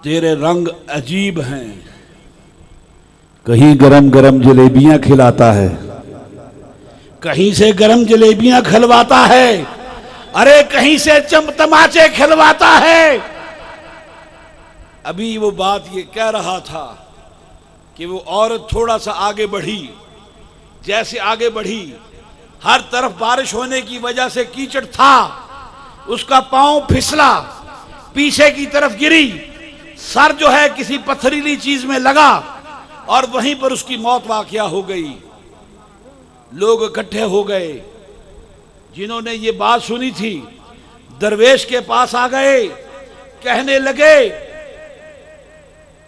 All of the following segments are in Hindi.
तेरे रंग अजीब हैं। कहीं गरम गरम जलेबियां खिलाता है, कहीं से गरम जलेबियां खिलवाता है, अरे कहीं से तमाचे खिलवाता है। अभी वो बात ये कह रहा था कि वो औरत थोड़ा सा आगे बढ़ी, जैसे आगे बढ़ी हर तरफ बारिश होने की वजह से कीचड़ था, उसका पांव फिसला, पीछे की तरफ गिरी, सर जो है किसी पथरीली चीज में लगा और वहीं पर उसकी मौत वाक़या हो गई। लोग इकट्ठे हो गए, जिन्होंने ये बात सुनी थी दरवेश के पास आ गए, कहने लगे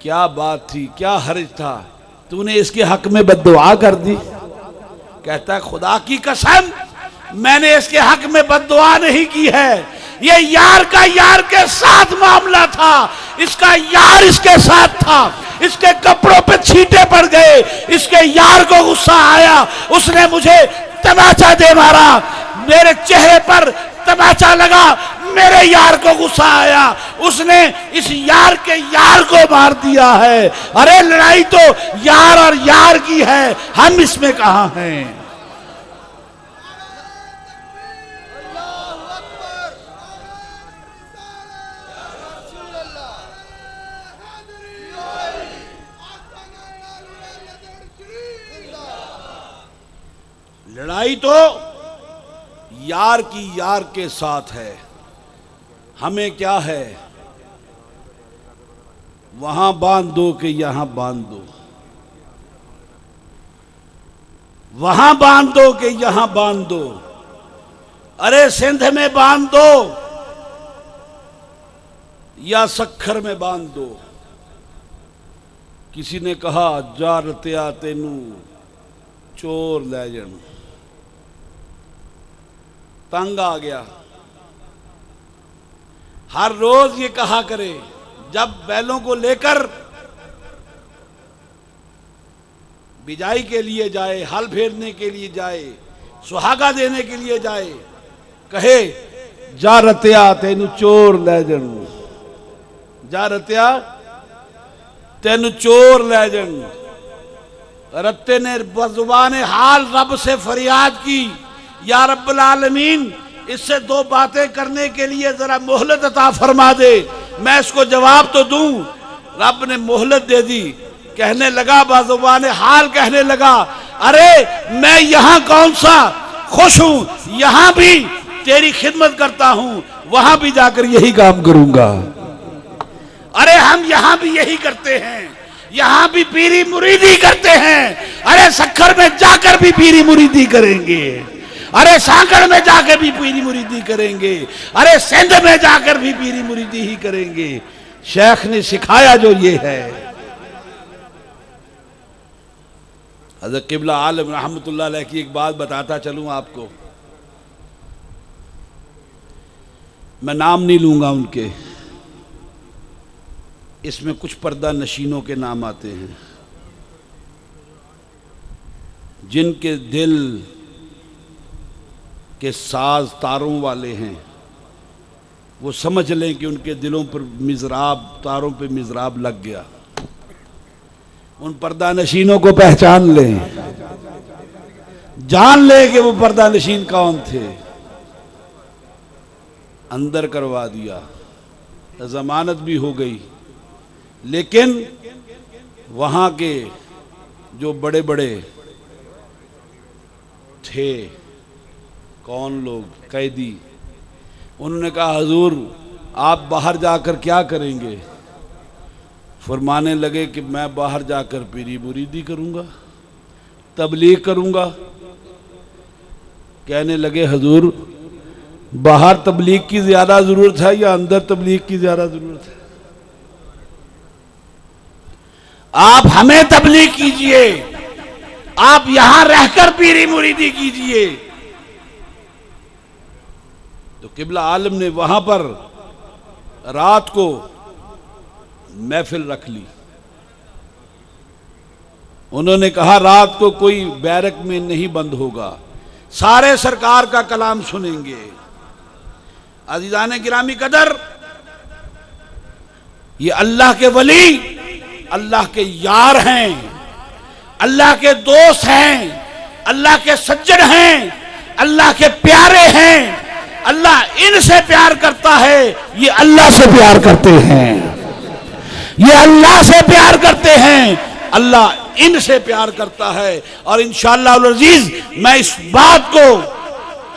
क्या बात थी, क्या हर्ज था, तूने इसके हक में बद्दुआ कर दी। कहता है खुदा की कसम मैंने इसके हक में बद्दुआ नहीं की है, ये यार का यार के साथ मामला था, इसका यार इसके साथ था, इसके कपड़ों पे छींटे पड़ गए, इसके यार को गुस्सा आया, उसने मुझे तमाचा दे मारा, मेरे चेहरे पर तमाचा लगा, मेरे यार को गुस्सा आया, उसने इस यार के यार को मार दिया है। अरे लड़ाई तो यार और यार की है, हम इसमें कहां हैं। लड़ाई तो यार की यार के साथ है, हमें क्या है, वहां बांध दो कि यहां बांध दो, वहां बांध दो कि यहां बांध दो, अरे सिंध में बांध दो या सखर में बांध दो। किसी ने कहा जा रतिया तेनू चोर ले जान, तंग आ गया। हर रोज ये कहा करे जब बैलों को लेकर बिजाई के लिए जाए, हल फेरने के लिए जाए, सुहागा देने के लिए जाए, कहे जा रतिया तेनू चोर ले जन, जा रतिया तेनू चोर ले जन। रत्ते ने बज़ुबान हाल रब से फरियाद की, या रब्बुल आलमीन इससे दो बातें करने के लिए जरा मोहलत अता फरमा दे, मैं इसको जवाब तो दूं। रब ने मोहलत दे दी, कहने लगा बाज़ुबान हाल कहने लगा अरे मैं यहां कौन सा खुश हूं, यहां भी तेरी खिदमत करता हूं, वहां भी जाकर यही काम करूंगा। अरे हम यहां भी यही करते हैं, यहां भी पीरी मुरीदी करते हैं, अरे सखर में जाकर भी पीरी मुरीदी करेंगे, अरे सांकड़ में जाकर भी पीरी मुरीदी करेंगे, अरे सिंध में जाकर भी पीरी मुरीदी ही करेंगे। शेख ने सिखाया जो ये है। हज़रत क़िबला आलम रहमतुल्लाह अलैह की एक बात बताता चलूं आपको, मैं नाम नहीं लूंगा उनके, इसमें कुछ पर्दा नशीनों के नाम आते हैं जिनके दिल के साज तारों वाले हैं, वो समझ लें कि उनके दिलों पर मिज़राब, तारों पे मिज़राब लग गया। उन पर्दा नशीनों को पहचान लें, जान लें कि वो पर्दा नशीन कौन थे। अंदर करवा दिया, जमानत भी हो गई, लेकिन वहां के जो बड़े बड़े थे, कौन लोग, कैदी, उन्होंने कहा हुजूर आप बाहर जाकर क्या करेंगे। फरमाने लगे कि मैं बाहर जाकर पीरी मुरीदी करूंगा, तबलीग करूंगा। कहने लगे हुजूर बाहर तबलीग की ज्यादा जरूरत है या अंदर तबलीग की ज्यादा जरूरत है, आप हमें तबलीग कीजिए, आप यहां रहकर पीरी मुरीदी कीजिए। तो क़िबला आलम ने वहां पर रात को महफिल रख ली। उन्होंने कहा रात को कोई बैरक में नहीं बंद होगा, सारे सरकार का कलाम सुनेंगे। अज़ीज़ान गिरामी कदर, ये अल्लाह के वली अल्लाह के यार हैं, अल्लाह के दोस्त हैं, अल्लाह के सज्जन हैं, अल्लाह के प्यारे हैं। अल्लाह इनसे प्यार करता है, ये अल्लाह से प्यार करते हैं, ये अल्लाह से प्यार करते हैं, अल्लाह इनसे प्यार करता है। और इंशाअल्लाह अल अजीज मैं इस बात को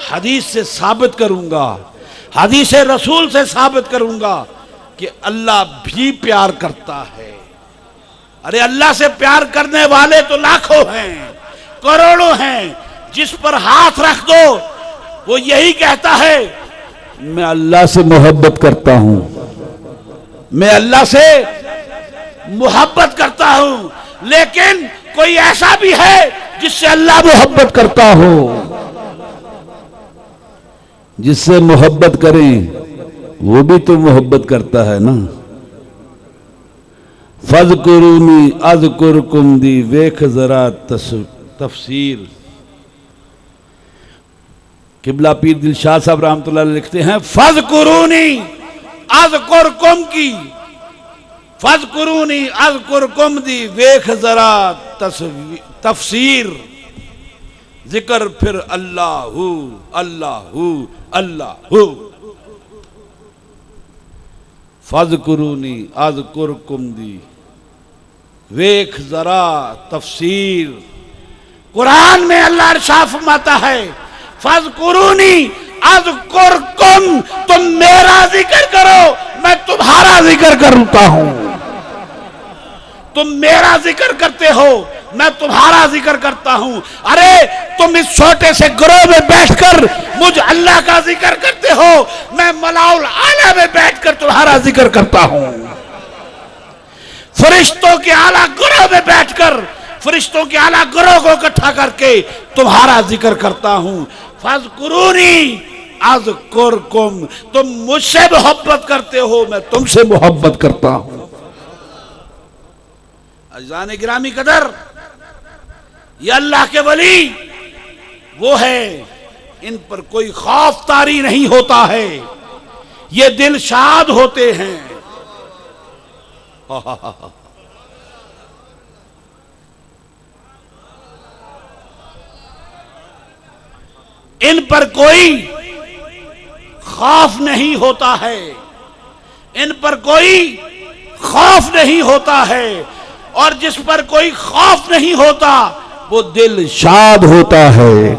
हदीस से साबित करूंगा, हदीस रसूल से साबित करूंगा कि अल्लाह भी प्यार करता है। अरे अल्लाह से प्यार करने वाले तो लाखों हैं, करोड़ों हैं। जिस पर हाथ रख दो वो यही कहता है मैं अल्लाह से मोहब्बत करता हूं, मैं अल्लाह से मोहब्बत करता हूं। लेकिन कोई ऐसा भी है जिससे अल्लाह मोहब्बत करता हो। जिससे मोहब्बत करें वो भी तो मोहब्बत करता है ना। फज़कुरूनी अज़कुरकुम दी वेख जरा तफसीर। किबला पीर दिलशाद साहब रहमतुल्लाह अलैह लिखते हैं फज़कुरूनी अज़कुरकुम की, फज़कुरूनी अज़कुरकुम दी वेख जरा तफसीर। जिक्र फिर अल्लाहू अल्लाहू अल्लाहू। फज़कुरूनी अज़कुरकुम दी वेख जरा तफसीर। कुरान में अल्लाह इरशाद फरमाता है फज़कुरूनी अज़कुरकुम, तुम मेरा जिक्र करो मैं तुम्हारा जिक्र करता हूं। तुम मेरा जिक्र करते हो मैं तुम्हारा जिक्र करता हूं। अरे तुम इस छोटे से ग्रोह में बैठकर मुझ अल्लाह का जिक्र करते हो, मैं मलाउल आला में बैठकर तुम्हारा जिक्र करता हूं। फरिश्तों के आला ग्रोह में बैठकर फरिश्तों के आला ग्रोह को इकट्ठा करके तुम्हारा जिक्र करता हूं। फज़कुरूनी अज़कुरकुम, तुम मुझसे मोहब्बत करते हो मैं तुमसे मोहब्बत करता हूं। अज़ान गिरामी कदर, ये अल्लाह के वली वो है इन पर कोई खौफ तारी नहीं होता है, ये दिल शाद होते हैं। इन पर कोई खौफ नहीं होता है, इन पर कोई खौफ नहीं होता है। और जिस पर कोई खौफ नहीं होता वो दिल शाद होता है।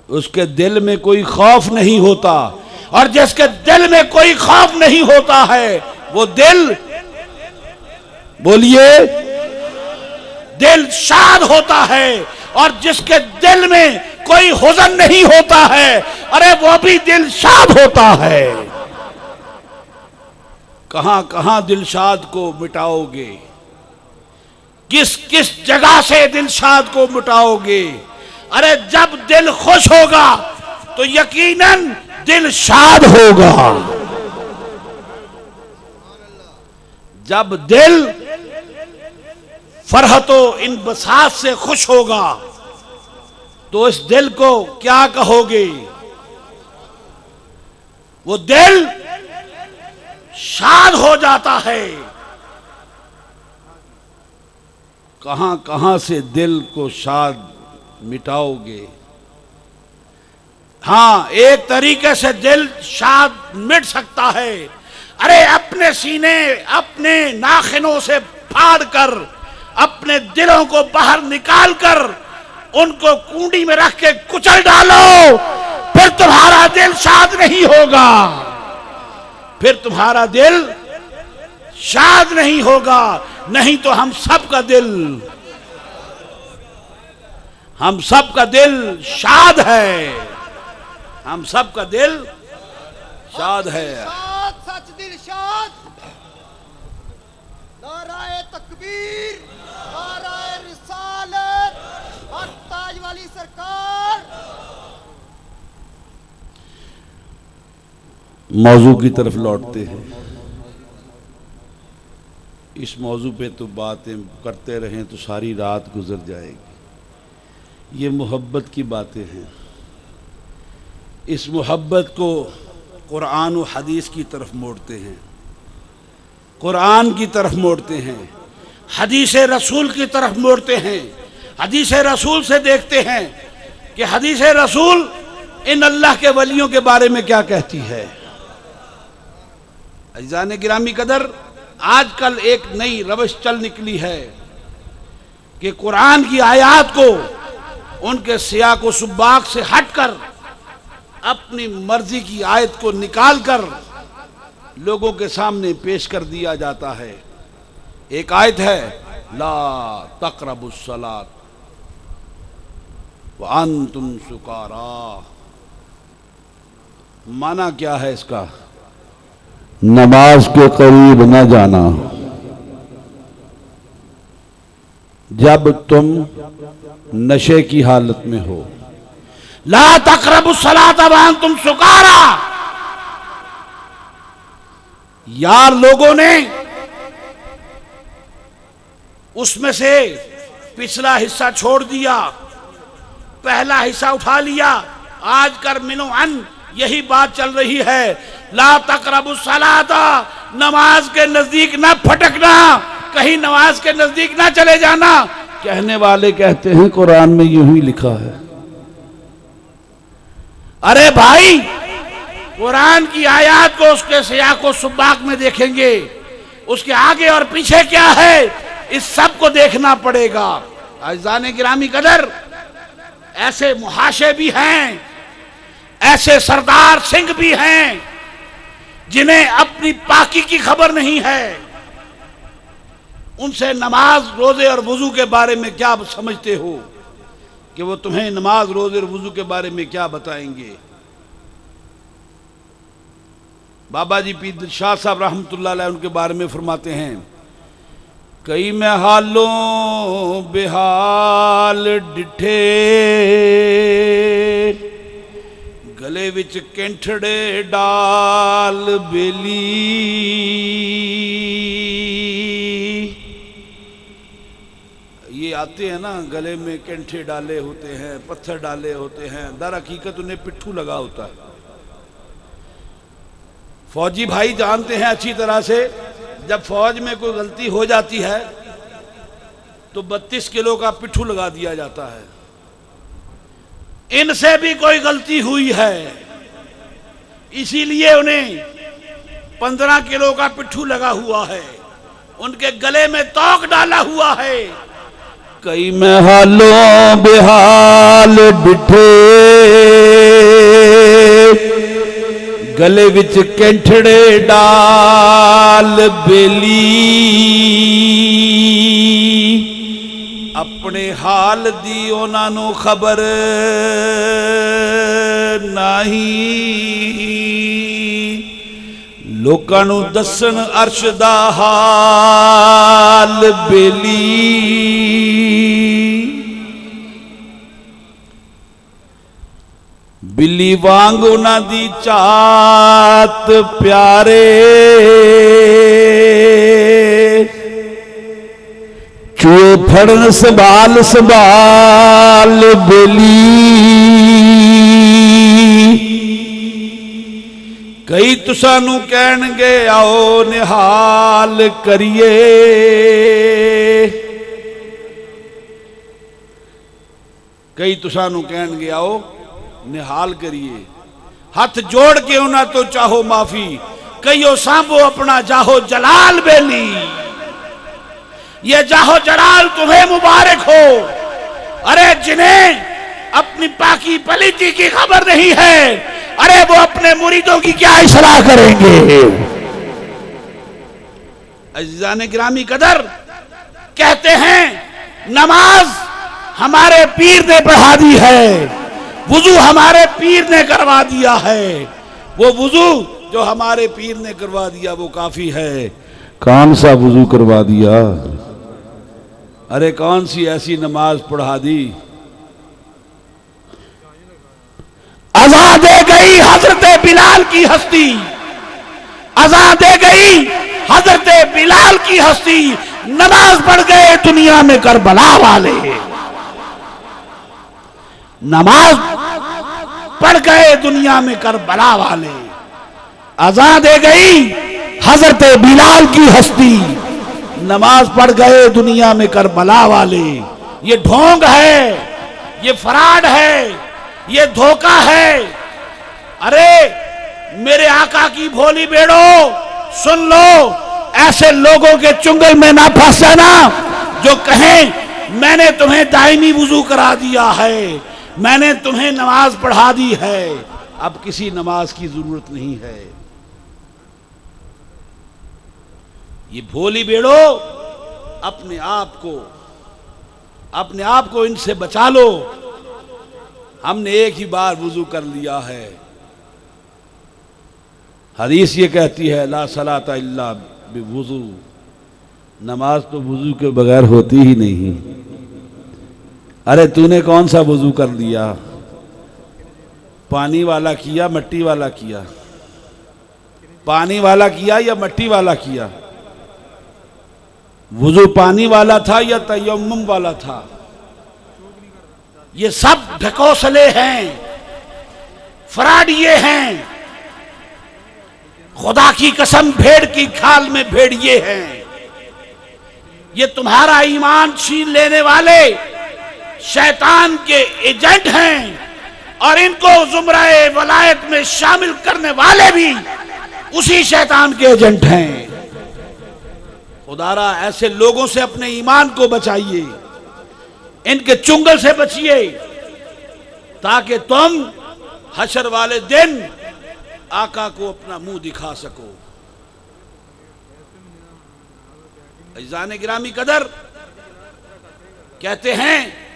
उसके दिल में कोई खौफ नहीं होता, और जिसके दिल में कोई खौफ नहीं होता है वो दिल, बोलिए, दिल शाद होता है। और जिसके दिल में कोई हुज़न नहीं होता है, अरे वो भी दिल शाद होता है। कहां कहां दिलशाद को मिटाओगे, किस किस जगह से दिलशाद को मिटाओगे। अरे जब दिल खुश होगा तो यकीनन दिल शाद होगा। जब दिल फरहतो इन बसात से खुश होगा तो इस दिल को क्या कहोगे। वो दिल शाद हो जाता है। कहां कहां से दिल को शाद मिटाओगे। हां, एक तरीके से दिल शाद मिट सकता है। अरे अपने सीने अपने नाखिनों से फाड़ कर अपने दिलों को बाहर निकाल कर उनको कुंडी में रख के कुचल डालो, फिर तुम्हारा दिल शाद नहीं होगा, फिर तुम्हारा दिल शाद नहीं होगा। नहीं तो हम सब का दिल शाद है, हम सब का दिल शाद है। सच दिल शाद। नाराए तकबीर, नाराए रिसालत, हक ताज वाली सरकार। मौजू की तरफ लौटते हैं। इस मौजू पे तो बातें करते रहें तो सारी रात गुजर जाएगी। ये मोहब्बत की बातें हैं। इस मोहब्बत को कुरान और हदीस की तरफ मोड़ते हैं, कुरान की तरफ मोड़ते हैं, हदीस रसूल की तरफ मोड़ते हैं। हदीस रसूल से देखते हैं कि हदीस रसूल इन अल्लाह के वलियों के बारे में क्या कहती है। अज़ीज़ान गिरामी कदर, आजकल एक नई रवश चल निकली है कि कुरान की आयत को उनके सियाक व सुबाक से हटकर अपनी मर्जी की आयत को निकालकर लोगों के सामने पेश कर दिया जाता है। एक आयत है, ला तक़रबुस सलात व अंतुम सुकारा। माना क्या है इसका? नमाज के करीब न जाना जब तुम नशे की हालत में हो। ला तक़रबुस सलात व अंतुम सुकारा। यार लोगों ने उसमें से पिछला हिस्सा छोड़ दिया, पहला हिस्सा उठा लिया। आज कर मिनो अन यही बात चल रही है, ला तक़रबुस सलाता, नमाज के नजदीक ना फटकना, कहीं नमाज के नजदीक ना चले जाना। कहने वाले कहते हैं कुरान में यूं ही लिखा है। अरे भाई, कुरान की आयत को उसके सियाक व सुबाक में देखेंगे, उसके आगे और पीछे क्या है, इस सब को देखना पड़ेगा। अज़ीज़ान गिरामी कदर, ऐसे मुहाशे भी हैं, ऐसे सरदार सिंह भी हैं जिन्हें अपनी पाकी की खबर नहीं है। उनसे नमाज, रोजे और वुजू के बारे में क्या समझते हो कि वो तुम्हें नमाज, रोजे और वुजू के बारे में क्या बताएंगे। बाबा जी पीर दिलशाद साहब रहमतुल्लाह अलैह उनके बारे में फरमाते हैं, कई मैं हालों बेहाल डिठे, गले विच कैंठड़े डाल बेली। ये आते हैं ना, गले में कैंठे डाले होते हैं, पत्थर डाले होते हैं, दर हकीकत उन्हें पिट्ठू लगा होता है। फौजी भाई जानते हैं अच्छी तरह से, जब फौज में कोई गलती हो जाती है तो 32 किलो का पिट्ठू लगा दिया जाता है। इनसे भी कोई गलती हुई है, इसीलिए उन्हें 15 किलो का पिट्ठू लगा हुआ है, उनके गले में तोक डाला हुआ है। कई मैं हालों बेहाल डिठे, गले विच कैंठड़े डाल बेली। अपने हाल दी उन्हां नूं खबर नहीं, लोकां नूं दसन अर्श दा हाल बेली। बिल्ली वांग उन्हां दी चात प्यारे, चूहे फड़न संभाल संभाल बेली। कई तुसां नूं कहणगे आओ निहाल करिए, कई तुसां नूं कहणगे आओ निहाल करिए। हथ जोड़ के उन्हां तो चाहो माफी, कईओ सांभो अपना जाहो जलाल बेली। ये जाहो जलाल तुम्हें मुबारक हो। अरे जिन्हें अपनी पाकी पलीती की खबर नहीं है, अरे वो अपने मुरीदों की क्या इस्लाह करेंगे। अज़ीज़ान गिरामी कदर, कहते हैं नमाज हमारे पीर ने पढ़ा दी है, वुजू हमारे पीर ने करवा दिया है। वो वुजू जो हमारे पीर ने करवा दिया वो काफी है। कौन सा वुजू करवा दिया? अरे कौन सी ऐसी नमाज पढ़ा दी। अज़ा दे गई हजरत बिलाल की हस्ती, अज़ा दे गई हजरत बिलाल की हस्ती, नमाज पढ़ गए दुनिया में करबला वाले। नमाज पढ़ गए दुनिया में करबला वाले। अज़ान दे गई हजरत बिलाल की हस्ती, नमाज पढ़ गए दुनिया में करबला वाले। ये ढोंग है, ये फराड है, ये धोखा है। अरे मेरे आका की भोली बेड़ो सुन लो, ऐसे लोगों के चुंगल में ना फंस जाना जो कहें मैंने तुम्हें दायमी वुजू करा दिया है, मैंने तुम्हें नमाज पढ़ा दी है, अब किसी नमाज की जरूरत नहीं है। ये भोली बेड़ो अपने आप को इनसे बचा लो। हमने एक ही बार वुजू कर लिया है। हदीस ये कहती है ला सलाता इल्ला बिवुजू, नमाज तो वुजू के बगैर होती ही नहीं। अरे तूने कौन सा वुजू कर लिया? पानी वाला किया, मिट्टी वाला किया? पानी वाला किया या मिट्टी वाला किया? वुजू पानी वाला था या तयम्मुम वाला था? ये सब ढकोसले हैं, फराडिये हैं। खुदा की कसम भेड़ की खाल में भेड़िए हैं। ये तुम्हारा ईमान छीन लेने वाले शैतान के एजेंट हैं और इनको जुमराए वलायत में शामिल करने वाले भी उसी शैतान के एजेंट हैं। खुदारा ऐसे लोगों से अपने ईमान को बचाइए, इनके चुंगल से बचिए, ताकि तुम हशर वाले दिन आका को अपना मुंह दिखा सको। अज़ीज़ान गिरामी कदर, कहते हैं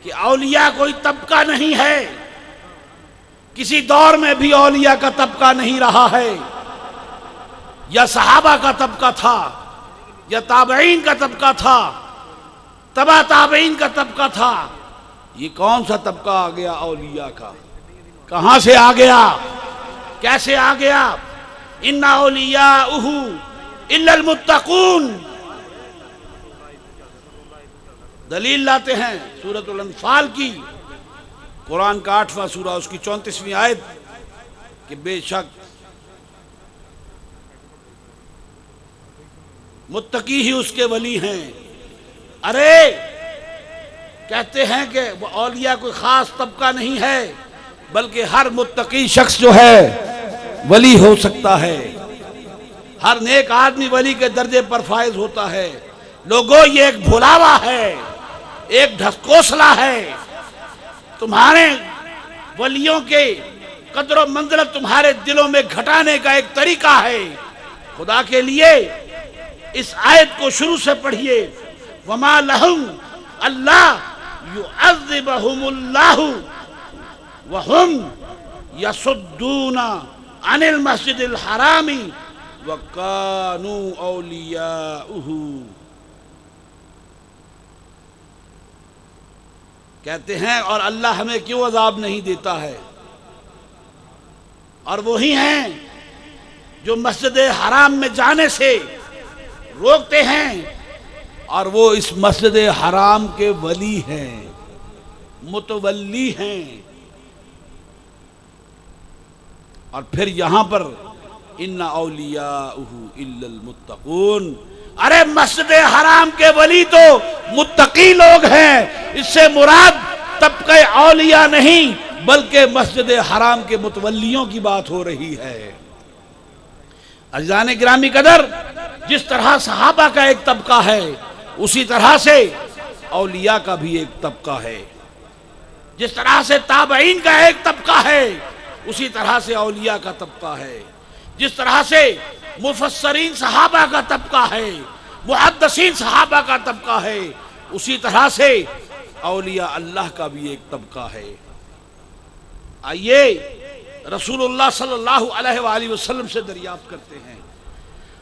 कि औलिया कोई तबका नहीं है, किसी दौर में भी औलिया का तबका नहीं रहा है। या सहाबा का तबका था, या ताबईन का तबका था, तबा ताबईन का तबका था। ये कौन सा तबका आ गया औलिया का? कहां से आ गया, कैसे आ गया? इन्ना औलियाउहु इल्लल मुत्तकून। दलील लाते हैं सूरतुल अनफाल की, कुरान का 8वां सूरा, उसकी 34वीं आयत, कि बेशक मुत्तकी ही उसके वली हैं। अरे कहते हैं कि वो औलिया कोई खास तबका नहीं है, बल्कि हर मुत्तकी शख्स जो है वली हो सकता है। हर नेक आदमी वली के दर्जे पर फायज होता है। लोगों, ये एक भुलावा है, एक ढकोसला है। तुम्हारे वलियों के कदर मंज़िलत तुम्हारे दिलों में घटाने का एक तरीका है। खुदा के लिए इस आयत को शुरू से पढ़िए। वमा लहुम अल्लाह युअज़्ज़िबहुमुल्लाहु वहुम यसुद्दूना अनिल मस्जिदिल हरामी व कानू औलियाउहु। कहते हैं और अल्लाह हमें क्यों अजाब नहीं देता है? और वही हैं जो मस्जिद हराम में जाने से रोकते हैं, और वो इस मस्जिद हराम के वली हैं, मुतवल्ली हैं। और फिर यहां पर इन्ना औलियाउहु इल्लल मुत्तकून। अरे मस्जिद हराम के वली तो मुत्तकी लोग हैं। इससे मुराद तबके औलिया नहीं, बल्कि मस्जिद हराम के मुतवल्लियों की बात हो रही है। अज़ीज़ान गिरामी कदर, जिस तरह सहाबा का एक तबका है, उसी तरह से औलिया का भी एक तबका है। जिस तरह से ताबईन का एक तबका है, उसी तरह से औलिया का तबका है। जिस तरह से मुफस्सरीन सहाबा का तबका है, मुहद्दिसीन सहाबा का तबका है, उसी तरह से औलिया अल्लाह का भी एक तबका है। आइए रसूलुल्लाह सल्लल्लाहु अलैहि वसल्लम से दरियाफ्त करते हैं,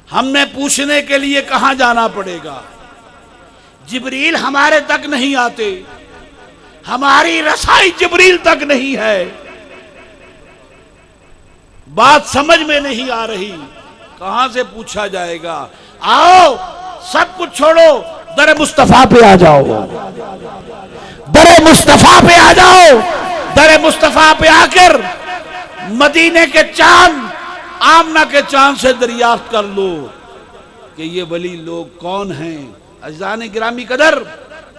हमें पूछने के लिए कहां जाना पड़ेगा? जिब्रील हमारे तक नहीं आते, हमारी रसाई जिब्रील तक नहीं है। बात समझ में नहीं आ रही, कहां से पूछा जाएगा? आओ सब कुछ छोड़ो, दर मुस्तफा पे आ जाओ, दर मुस्तफा पे आ जाओ। दर मुस्तफा पे आकर मदीने के चांद आमना के चांद से दरियाफ्त कर लो कि ये वली लोग कौन हैं। अज़ीज़ान गिरामी कदर,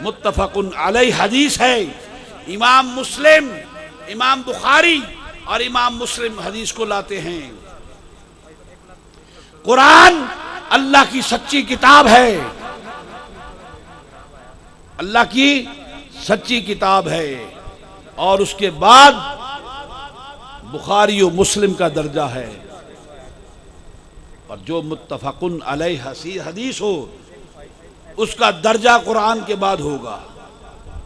मुत्तफ़क़ुन अलैह हदीस है। इमाम मुस्लिम, इमाम बुखारी और इमाम मुस्लिम हदीस को लाते हैं। कुरान अल्लाह की सच्ची किताब है, अल्लाह की सच्ची किताब है। और उसके बाद बुखारी और मुस्लिम का दर्जा है। और जो मुत्तफ़क़ुन अलैह हदीस हो उसका दर्जा कुरान के बाद होगा,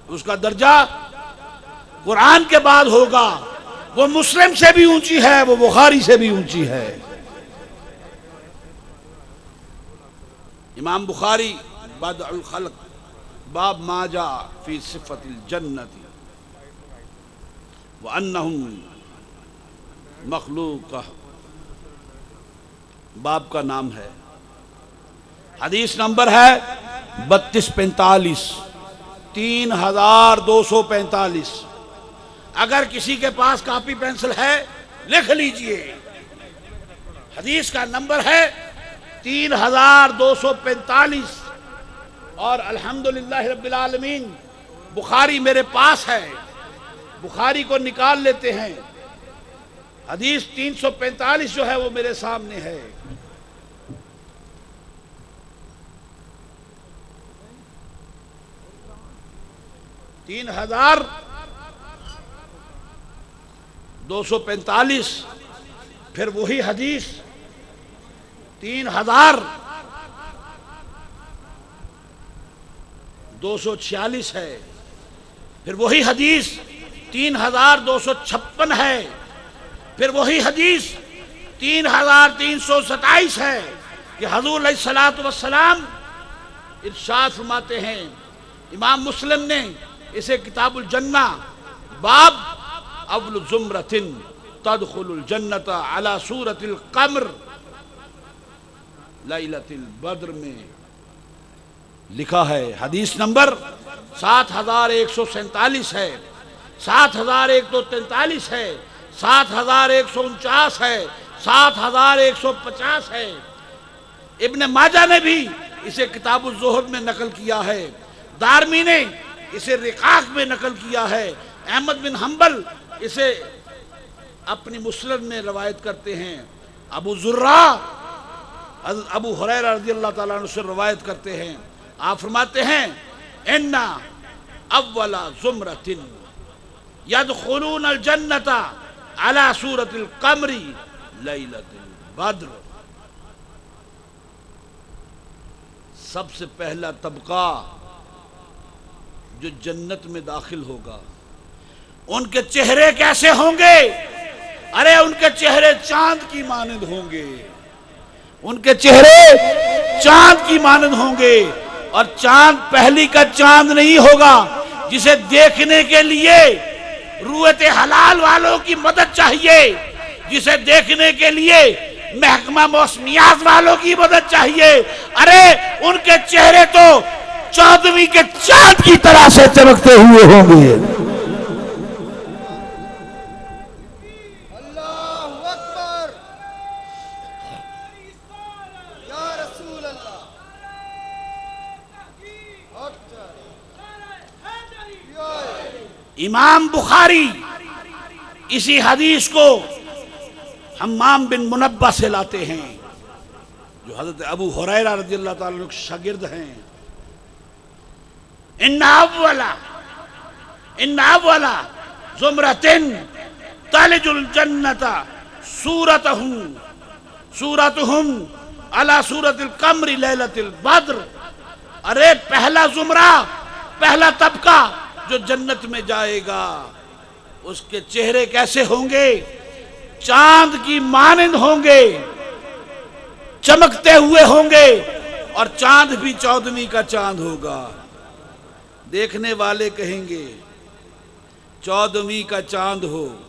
उसका दर्जा कुरान के बाद होगा। वो मुस्लिम से भी ऊंची है, वो बुखारी से भी ऊंची है। इमाम बुखारी बदउल खल्क बाब माजा फी सिफ़तिल जन्नति व अन्नहुम मखलूक़ा बाब का नाम है। हदीस नंबर है 3245, 3245। अगर किसी के पास कॉपी पेंसिल है लिख लीजिए। हदीस का नंबर है 3245। और अल्हम्दुलिल्लाह रब्बिल आलमीन बुखारी मेरे पास है, बुखारी को निकाल लेते हैं। हदीस 345 जो है वो मेरे सामने है। तीन 3245। फिर वही हदीस 3246 है। फिर वही हदीस 3256 है। फिर वही हदीस 3327 है कि हुज़ूर अलैहिस्सलातु वस्सलाम इरशाद फरमाते हैं। इमाम मुस्लिम ने इसे किताबुल जन्ना बाब अव्वल ज़ुमरतिन तदखुलुल जन्नता अला सूरतिल क़मर लैलतिल बद्र में लिखा है। हदीस नंबर 7147 है, 7143 है, 7149 है, 7150 है। इब्न माजा ने भी इसे किताबुल ज़ुहद में नकल किया है। दारमी ने इसे रिकाक में नकल किया है। अहमद बिन हम्बल इसे अपनी मुस्नद में रवायत करते हैं। अबू ज़ुर्रा अबू हुरैरा रज़ियल्लाहु ताला अन्हु से रवायत करते हैं। आप फरमाते हैं इन्ना अव्वला ज़ुमरतिन यदखुलूनल जन्नता अला सूरतिल क़मरी लैलतिल बद्र। सबसे पहला तबका जो जन्नत में दाखिल होगा उनके चेहरे कैसे होंगे? अरे उनके चेहरे चांद की मानंद होंगे, उनके चेहरे चांद की मानंद होंगे। और चांद पहली का चांद नहीं होगा जिसे देखने के लिए रुयते हलाल वालों की मदद चाहिए, जिसे देखने के लिए महकमा मौसमियात वालों की मदद चाहिए। अरे उनके चेहरे तो चौदहवीं के चांद की तरह से चमकते हुए होंगे। अल्लाहु अकबर, या रसूल अल्लाह। इमाम बुखारी इसी हदीस को हम्माम बिन मुनब्बा से लाते हैं, जो हजरत अबू हुरैरा रज़ियल्लाहु ताला अन्हु के शागिर्द हैं। इन्ना अव्वला ज़ुमरतिन तलिजुल जन्नता सूरतुहुम अला सूरतिल क़मरी लैलतिल बद्र। अरे पहला जुमरा, पहला तबका जो जन्नत में जाएगा उसके चेहरे कैसे होंगे? चांद की मानंद होंगे, चमकते हुए होंगे। और चांद भी चौदहवीं का चांद होगा। देखने वाले कहेंगे चौदहवीं का चांद हो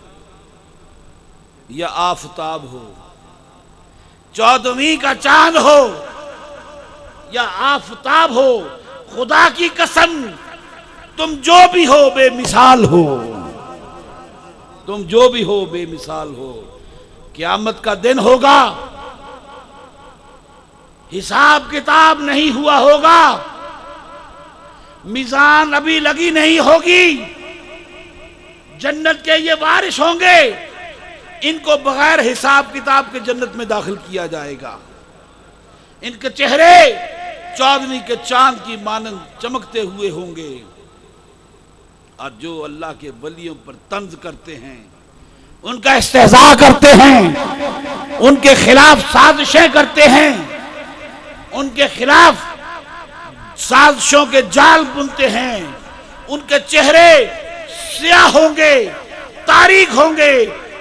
या आफताब हो, चौदहवीं का चांद हो या आफताब हो, खुदा की कसम तुम जो भी हो बेमिसाल हो, तुम जो भी हो बेमिसाल हो। क़यामत का दिन होगा, हिसाब किताब नहीं हुआ होगा, मीज़ान अभी लगी नहीं होगी, जन्नत के ये वारिस होंगे, इनको बगैर हिसाब किताब के जन्नत में दाखिल किया जाएगा। इनके चेहरे चांदनी के चांद की मानंद चमकते हुए होंगे। और जो अल्लाह के वलियों पर तंज करते हैं, उनका इस्तेज़ा करते हैं, उनके खिलाफ साजिशें करते हैं, उनके खिलाफ साजिशों के जाल बुनते हैं, उनके चेहरे स्याह होंगे, तारीख होंगे,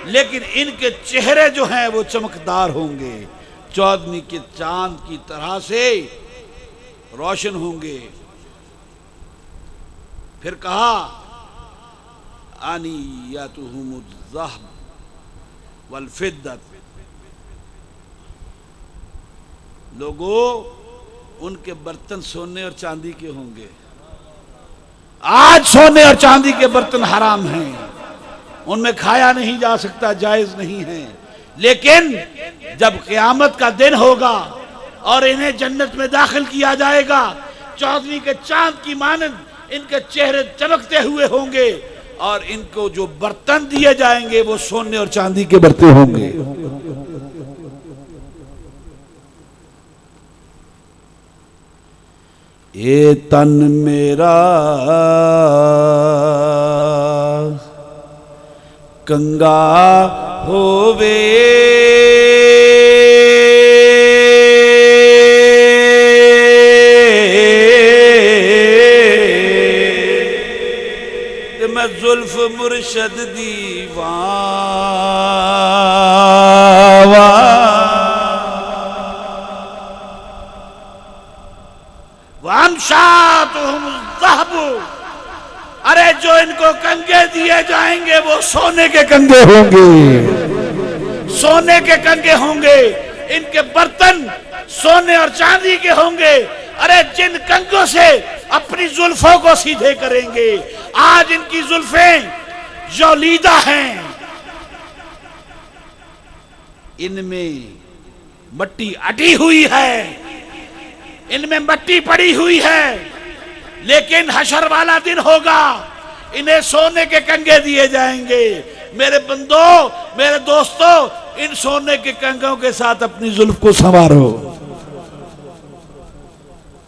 लेकिन इनके चेहरे जो हैं वो चमकदार होंगे, चांदनी के चांद की तरह से रोशन होंगे। फिर कहा आनियतुहुमुज़ ज़हब वल फिद्दत, लोगों उनके बर्तन सोने और चांदी के होंगे। आज सोने और चांदी के बर्तन हराम हैं, उनमें खाया नहीं जा सकता, जायज नहीं है। लेकिन जब क़यामत का दिन होगा और इन्हें जन्नत में दाखिल किया जाएगा, चांदनी के चांद की मानंद इनके चेहरे चमकते हुए होंगे और इनको जो बर्तन दिए जाएंगे वो सोने और चांदी के बर्तन होंगे। ये तन मेरा कंगा होवे, ते मैं जुल्फ मुर्शद दीवावा, अरे जो इनको कंगे दिए जाएंगे वो सोने के कंगे होंगे, सोने के कंगे होंगे, इनके बर्तन सोने और चांदी के होंगे। अरे जिन कंगों से अपनी जुल्फों को सीधे करेंगे, आज इनकी जुल्फें जोलीदा हैं, इनमें मट्टी अटी हुई है, इनमें मट्टी पड़ी हुई है। लेकिन हशर वाला दिन होगा, इन्हें सोने के कंगे दिए जाएंगे। मेरे बंदों, मेरे दोस्तों, इन सोने के कंगों के साथ अपनी जुल्फ को संवारो,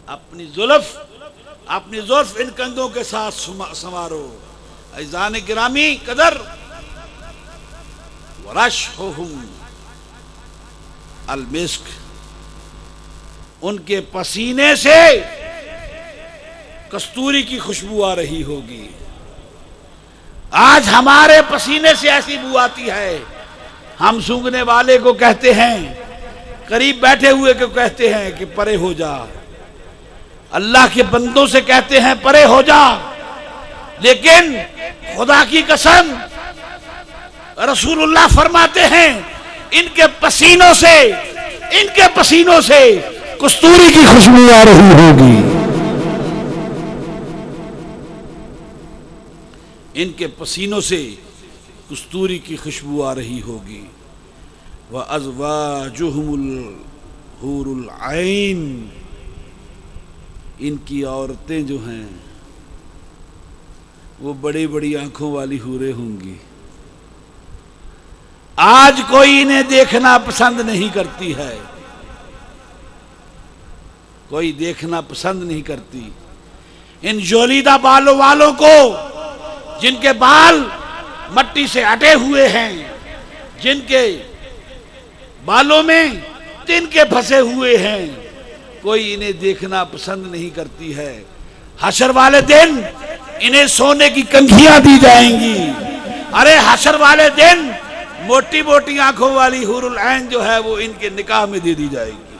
अपनी जुल्फ इन कंगों के साथ संवारो। अज़ीज़ान गिरामी कदर, वरशहुम अल-मिस्क, उनके पसीने से कस्तूरी की खुशबू आ रही होगी। आज हमारे पसीने से ऐसी बू आती है, हम सूंघने वाले को कहते हैं, करीब बैठे हुए को कहते हैं कि परे हो जा, अल्लाह के बंदों से कहते हैं परे हो जा। लेकिन खुदा की कसम, रसूलुल्लाह फरमाते हैं इनके पसीनों से कस्तूरी की खुशबू आ रही होगी, इनके पसीनों से कस्तूरी की खुशबू आ रही होगी। व अज़वाजुहुमुल हूरुल ऐन, इनकी औरतें जो हैं वो बड़ी बड़ी आंखों वाली हूरें होंगी। आज कोई इन्हें देखना पसंद नहीं करती है, कोई देखना पसंद नहीं करती। इन जोलीदा बालों वालों को, जिनके बाल मट्टी से अटे हुए हैं, जिनके बालों में तिनके फंसे हुए हैं, कोई इन्हें देखना पसंद नहीं करती है। हशर वाले दिन इन्हें सोने की कंघियां दी जाएंगी। अरे हशर वाले दिन मोटी मोटी आंखों वाली हुरुल ऐन जो है वो इनके निकाह में दे दी जाएगी।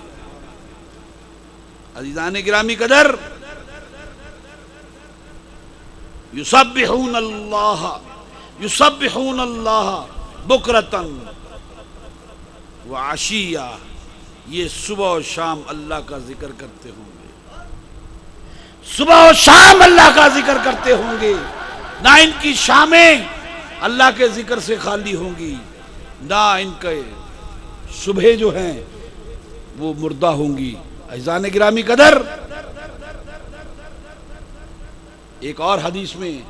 अज़ीज़ान गिरामी कदर, युसब्बिहून अल्लाह बुकरतन व आशिया, ये सुबह और शाम अल्लाह का जिक्र करते होंगे, सुबह और शाम अल्लाह का जिक्र करते होंगे। ना इनकी शामें अल्लाह के जिक्र से खाली होंगी, ना इनके सुबह जो हैं वो मुर्दा होंगी। अज़ान गिरामी कदर, एक और हदीस में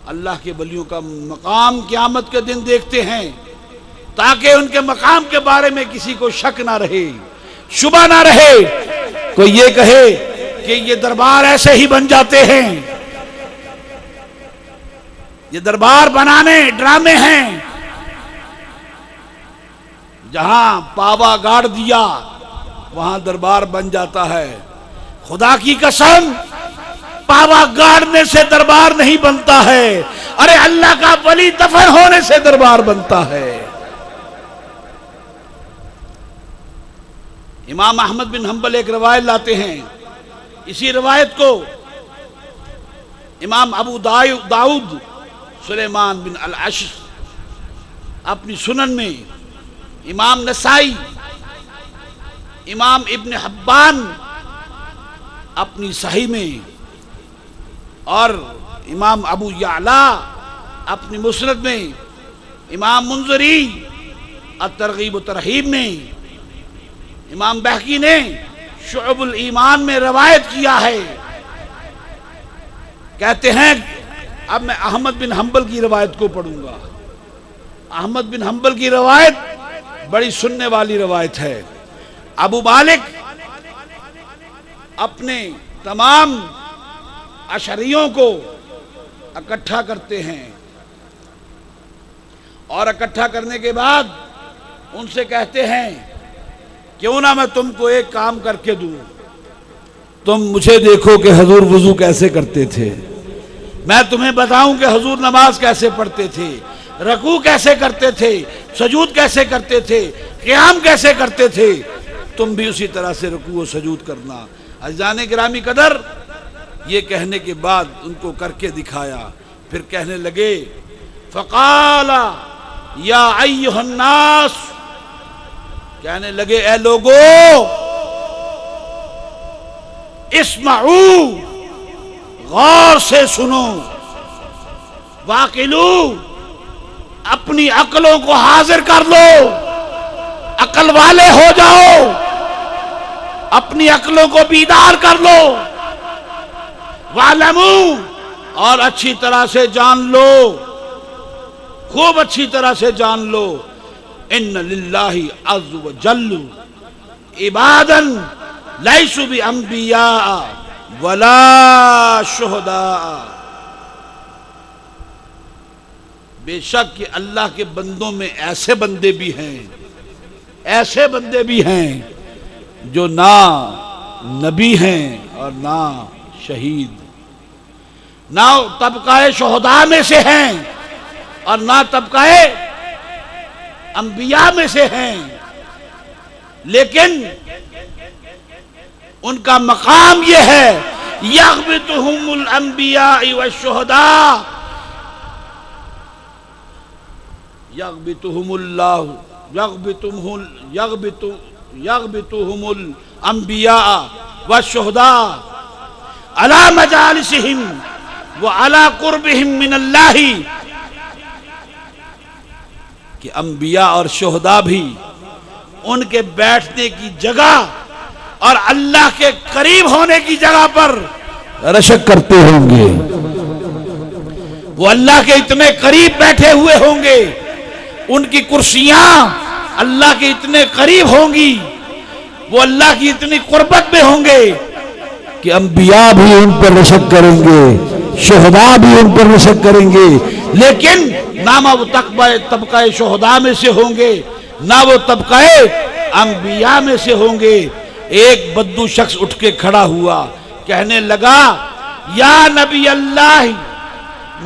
अल्लाह के वलियों का मकाम क़यामत के दिन देखते हैं ताकि उनके मकाम के बारे में किसी को शक ना रहे, शुबा ना रहे, कोई ये कहे कि ये दरबार ऐसे ही बन जाते हैं, ये दरबार बनाने ड्रामे हैं। जहां पावा गाड़ दिया वहां दरबार बन जाता है। खुदा की कसम, पावा गाड़ने से दरबार नहीं बनता है। अरे अल्लाह का वली दफन होने से दरबार बनता है। इमाम अहमद बिन हंबल एक रवायत लाते हैं। इसी रवायत को इमाम अबू दाऊद सुलेमान बिन अल अश अपनी सुनन में, इमाम नसाई, इमाम इब्न हब्बान अपनी सही में और इमाम अबू याला अपनी मुस्नद में, इमाम मुंजरी अत-तरगीब व तरहीब में, इमाम बहकी ने शुअबुल ईमान में रवायत किया है। कहते हैं, अब मैं अहमद बिन हंबल की रवायत को पढ़ूंगा। अहमद बिन हंबल की रवायत बड़ी सुनने वाली रवायत है। अबू मालिक अपने तमाम अशरियों को इकट्ठा करते हैं और इकट्ठा करने के बाद उनसे कहते हैं, क्यों ना मैं तुमको एक काम करके दूं, तुम मुझे देखो कि हुजूर वुजू कैसे करते थे, मैं तुम्हें बताऊं कि हुजूर नमाज कैसे पढ़ते थे, रकू कैसे करते थे, सजूद कैसे करते थे, क़याम कैसे करते थे, तुम भी उसी तरह से रकू और सजूद करना। अज़ान गिरामी कदर, ये कहने के बाद उनको करके दिखाया। फिर कहने लगे, फ़क़ाला या अय्युहन्नास, कहने लगे, ए लोगो, इस्माऊ, गौर से सुनो, वाकिलू, अपनी अक्लों को हाजिर कर लो, अकल वाले हो जाओ, अपनी अक्लों को बीदार कर लो, वालमू, और अच्छी तरह से जान लो, खूब अच्छी तरह से जान लो, इन्न लिल्लाहि अज़्ज़ व जल्ल इबादन लैसु बि अंबिया वला शुहदा। बेशक कि अल्लाह के बंदों में ऐसे बंदे भी हैं, ऐसे बंदे भी हैं जो ना नबी हैं और ना शहीद, ना तबकाए शुहदा में से हैं और ना तबकाए अंबिया में से हैं, लेकिन उनका मकाम यह है, यग़बितुहुमुल अंबिया व शुहदा, यग़बितुहुमुल्लाहु यग़बितुहुमुल अंबिया व शुहदा अला मजालिसिहिम व अला कुर्बिहिम मिनल्लाहि, कि अंबिया और शुहदा भी उनके बैठने की जगह और अल्लाह के करीब होने की जगह पर रशक करते होंगे। वो अल्लाह के इतने करीब बैठे हुए होंगे, उनकी कुर्सियां अल्लाह के इतने करीब होंगी, वो अल्लाह की इतनी कुर्बत में होंगे कि अंबिया भी उन पर रशक करेंगे, शुहदा भी उन पर रशक करेंगे, लेकिन ना वो तबकाए शुहदा में से होंगे, ना वो तबकाए अंबिया में से होंगे। एक बद्दू शख्स उठ के खड़ा हुआ, कहने लगा, या नबी अल्लाह,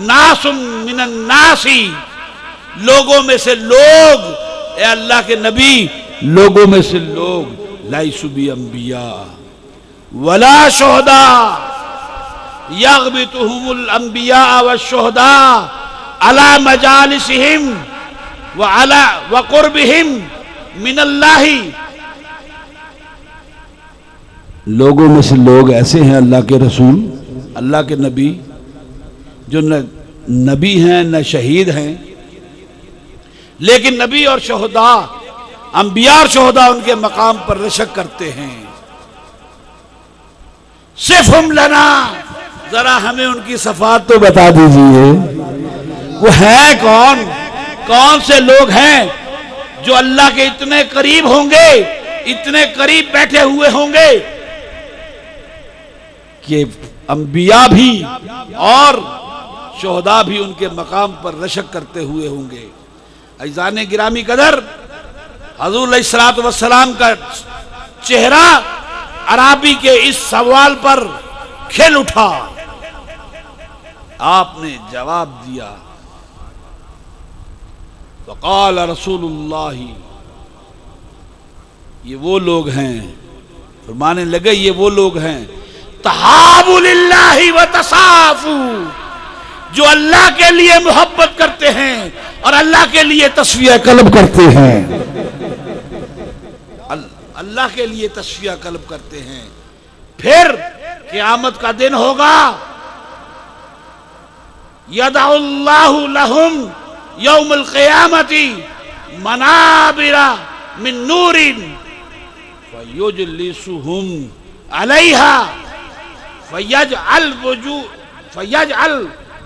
नासुम मिनन नासी, लोगों में से लोग, ए अल्लाह के नबी, लोगों में से लोग, लैसु बि अंबिया वला शुहदा, यग़बितुहुमुल अंबिया व शुहदा अला मजालिसिहिम व अला व कुर्बिहिम मिनल्लाहि। लोगों में से लोग ऐसे हैं अल्लाह के रसूल, अल्लाह के नबी, जो न नबी हैं न शहीद हैं, लेकिन नबी और शोहदा, अंबिया और शोहदा उनके मकाम पर रशक करते हैं। सिर्फ हम लना, जरा हमें उनकी सफात तो बता दीजिए, वो है कौन? कौन से लोग हैं जो अल्लाह के इतने करीब होंगे, इतने करीब बैठे हुए होंगे कि अंबिया भी और शोहदा भी उनके मकाम पर रशक करते हुए होंगे। अज़ान गिरामी कदर, हज़ूर अलैहिस्सलातु वस्सलाम का चेहरा अराबी के इस सवाल पर खिल उठा। आपने जवाब दिया, फ़क़ाल रसूलुल्लाह, ये वो लोग हैं, फरमाने लगे ये वो लोग हैं, तहाबु लिल्लाहि व तसाफु, जो अल्लाह के लिए मोहब्बत करते हैं और अल्लाह के लिए तस्फिया कल्ब करते हैं। अल्लाह के लिए तस्फिया कल्ब करते हैं। फिर क़यामत का दिन होगा, यदउल्लाहु लहुम यौमुल क़ियामती मनाबिरा मिन नूरिन फयुजलिसुहुम अलैहा फयजअल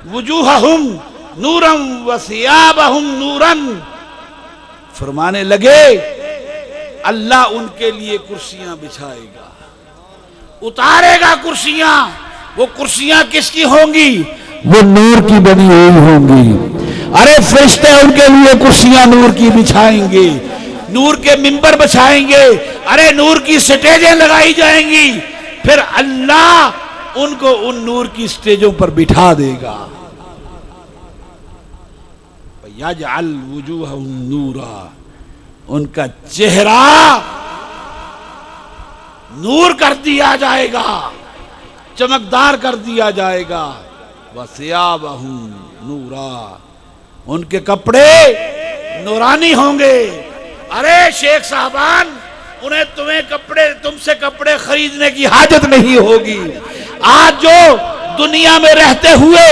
वुजूहहुम नूरन व सियाबहुम नूरन। फरमाने लगे अल्लाह उनके लिए कुर्सियां बिछाएगा, उतारेगा कुर्सियां। वो कुर्सियां किसकी होंगी? वो नूर की बनी हुई होंगी। अरे फरिश्ते उनके लिए कुर्सियां नूर की बिछाएंगे, नूर के मिंबर बिछाएंगे, अरे नूर की स्टेजें लगाई जाएंगी। फिर अल्लाह उनको उन नूर की स्टेजों पर बिठा देगा। यजअल वुजूहहुम नूरा, उनका चेहरा नूर कर दिया जाएगा, चमकदार कर दिया जाएगा। वसियाबहुम नूरा, उनके कपड़े नूरानी होंगे। अरे शेख साहबान, उन्हें तुमसे कपड़े खरीदने की हाजत नहीं होगी। आज जो दुनिया में रहते हुए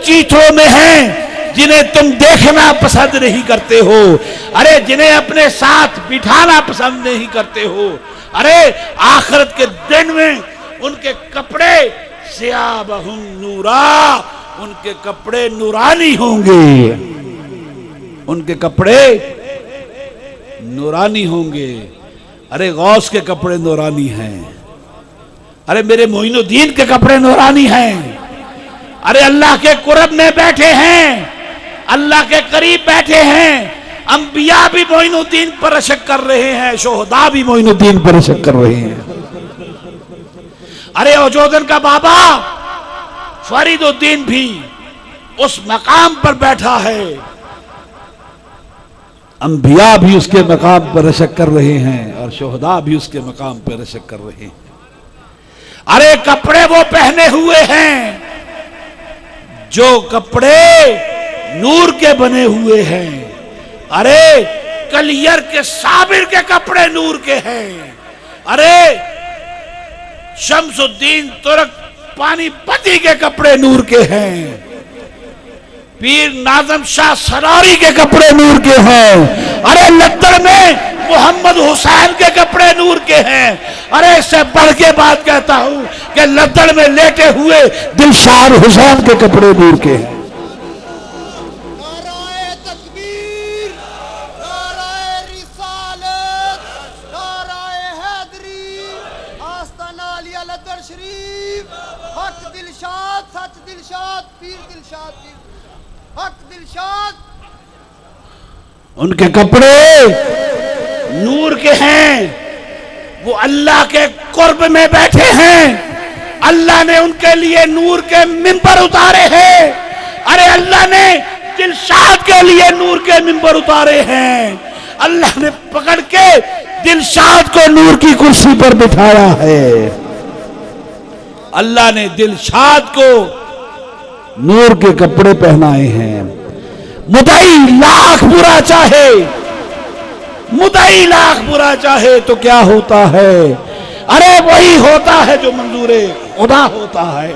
चीथों में हैं, जिन्हें तुम देखना पसंद नहीं करते हो, अरे जिन्हें अपने साथ बिठाना पसंद नहीं करते हो, अरे आखिरत के दिन में उनके कपड़े सियाबहुम नूरा, उनके कपड़े नूरानी होंगे, उनके कपड़े नूरानी होंगे। अरे गौस के कपड़े नूरानी हैं, अरे मेरे मोइनुद्दीन के कपड़े नूरानी हैं। अरे अल्लाह के कुर्ब में बैठे हैं, अल्लाह के करीब बैठे हैं। अंबिया भी मोइनुद्दीन पर रशक कर रहे हैं, शोहदा भी मोइनुद्दीन पर रशक कर रहे हैं। अरे औजोदन का बाबा फरीदुद्दीन भी उस मकाम पर बैठा है, अंबिया भी उसके मकाम पर रशक कर रहे हैं और शोहदा भी उसके मकाम पर रशक कर रहे हैं। अरे कपड़े वो पहने हुए हैं जो कपड़े नूर के बने हुए हैं। अरे कलियर के साबिर के कपड़े नूर के हैं। अरे शमसुद्दीन तुर्क पानीपती के कपड़े नूर के हैं। पीर नाज़म शाह सरारी के कपड़े नूर के हैं। अरे लद्दड़ में मोहम्मद हुसैन के कपड़े नूर के हैं। अरे इससे बढ़ के बात कहता हूं कि लद्दड़ में लेटे हुए दिलशाद हुसैन के कपड़े नूर के हैं। नाराए तकबीर, नाराए रिसालत, नाराए हैदरी, आस्ताना आलिया लद्दड़ शरीफ, हक दिलशाद, सच दिलशाद, पीर दिलशाद, हक दिलशाद। उनके कपड़े नूर के हैं। वो अल्लाह के कुर्ब में बैठे हैं। अल्लाह ने उनके लिए नूर के मिंबर उतारे हैं। अरे अल्लाह ने दिलशाद के लिए नूर के मिंबर उतारे हैं। अल्लाह ने पकड़ के दिलशाद को नूर की कुर्सी पर बिठाया है। अल्लाह ने दिलशाद को नूर के कपड़े पहनाए हैं। मुदई लाख बुरा चाहे, मुदई लाख बुरा चाहे तो क्या होता है? अरे वही होता है जो मंजूरे खुदा होता है।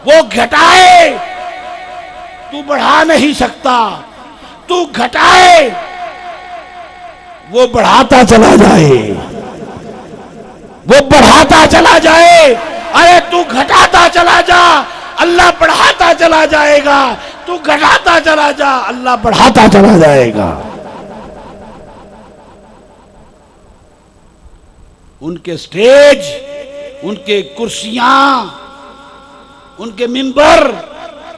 वो घटाए तू बढ़ा नहीं सकता, तू घटाए वो बढ़ाता चला जाए, वो बढ़ाता चला जाए। अरे तू घटाता चला जा, अल्लाह बढ़ाता चला जाएगा। तू घटाता चला जा, अल्लाह बढ़ाता चला जाएगा। उनके स्टेज, उनके कुर्सियां, उनके मिंबर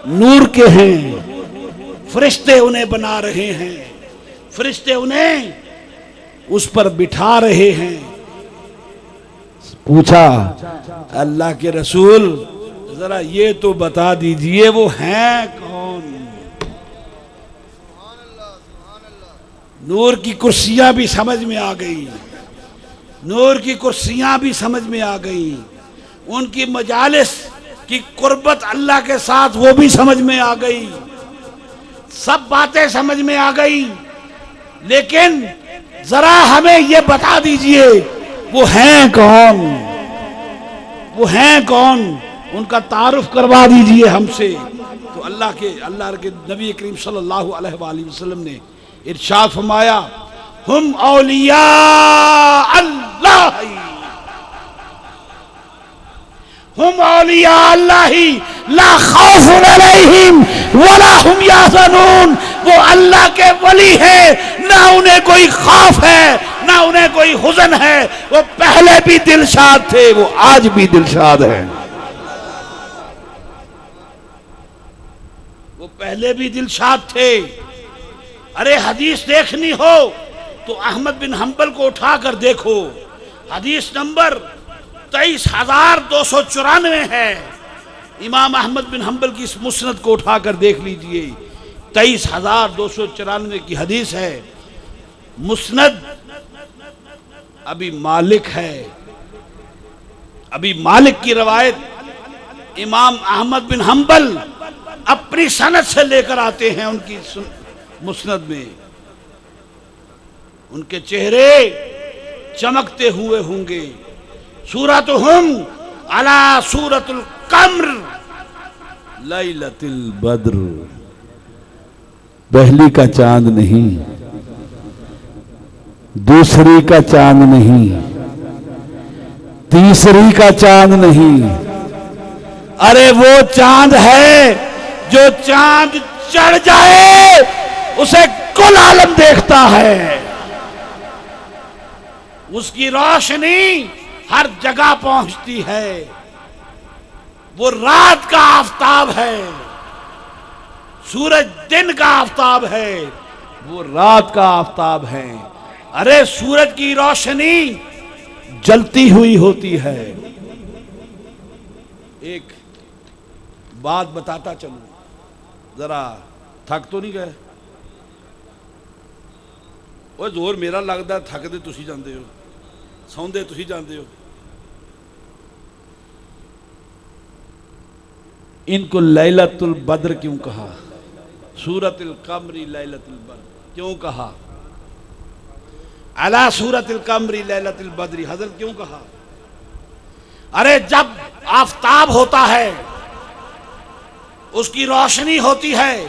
नूर के हैं। फरिश्ते उन्हें बना रहे हैं, फरिश्ते उन्हें उस पर बिठा रहे हैं। पूछा अल्लाह के रसूल, जरा ये तो बता दीजिए वो हैं कौन? नूर की कुर्सियां भी समझ में आ गई, नूर की कुर्सियां भी समझ में आ गई, उनकी मजालिस की कुर्बत अल्लाह के साथ वो भी समझ में आ गई, सब बातें समझ में आ गई। लेकिन जरा हमें ये बता दीजिए वो हैं कौन, वो हैं कौन, उनका तारुफ करवा दीजिए हमसे। तो अल्लाह के नबी करीम सल्लल्लाहु अलैहि वसल्लम ने इरशाद फरमाया, हुम औलिया अल्लाह, हुम औलिया अल्लाह ला खौफुन अलैहिम वला हुम यहज़नून। वो अल्लाह के वली है, ना उन्हें कोई खौफ है, ना उन्हें कोई हुज़न है। वो पहले भी दिलशाद थे, वो आज भी दिलशाद है। वो पहले भी दिलशाद थे। अरे हदीस देखनी हो तो अहमद बिन हंबल को उठाकर देखो, हदीस नंबर 23,294 है। इमाम अहमद बिन हंबल की इस मुस्नद को उठाकर देख लीजिए, 23,294 की हदीस है। मुस्नद अभी मालिक है, अभी मालिक की रवायत इमाम अहमद बिन हंबल अपनी सनद से लेकर आते हैं उनकी मुस्नद में। उनके चेहरे चमकते हुए होंगे। सूरतुहुम अला सूरतुल कम्र लैलतुल बद्र। पहली का चांद नहीं, दूसरी का चांद नहीं, तीसरी का चांद नहीं, अरे वो चांद है जो चांद चढ़ जाए उसे कुल आलम देखता है। उसकी रोशनी हर जगह पहुंचती है। वो रात का आफताब है, सूरज दिन का आफताब है, वो रात का आफताब है। अरे सूरज की रोशनी जलती हुई होती है। एक बात बताता चलूं, जरा थक तो नहीं गए? वो जोर मेरा लगता थकते तुसी जाते हो, सौंदे तुसी जाते हो। इनको लैलतुल बद्र क्यों कहा? सूरतुल कमरी लैलतुल बद्र क्यों कहा? अला सूरतुल कमरी लैलतुल बद्री हजरत क्यों कहा? अरे जब आफताब होता है, उसकी रोशनी होती है,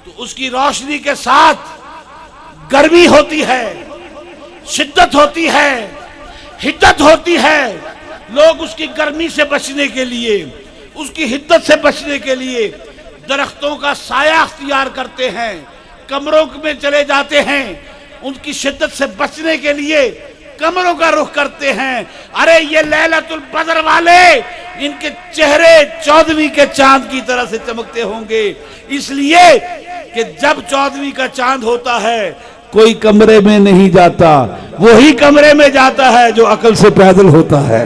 तो उसकी रोशनी के साथ गर्मी होती है, शिद्दत होती है, हिद्दत होती है। लोग उसकी गर्मी से बचने के लिए, उसकी हिद्दत से बचने के लिए दरख्तों का साया अख्तियार करते हैं, कमरों में चले जाते हैं, उनकी शिद्दत से बचने के लिए कमरों का रुख करते हैं। अरे ये लैलतुल बद्र वाले, इनके चेहरे 14वीं के चांद की तरह से चमकते होंगे, इसलिए कि जब 14वीं का चांद होता है कोई कमरे में नहीं जाता, वही कमरे में जाता है जो अकल से पैदल होता है।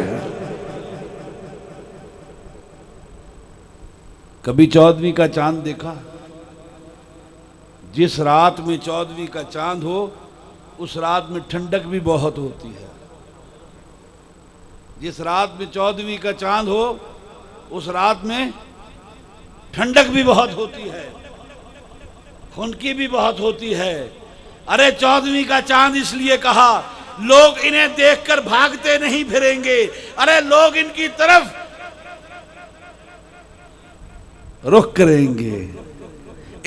कभी 14वीं का चांद देखा? जिस रात में 14वीं का चांद हो उस रात में ठंडक भी बहुत होती है। जिस रात में 14वीं का चांद हो उस रात में ठंडक भी बहुत होती है, खुनकी भी बहुत होती है। अरे 14वीं का चांद इसलिए कहा, लोग इन्हें देखकर भागते नहीं फिरेंगे। अरे लोग इनकी तरफ रुख करेंगे,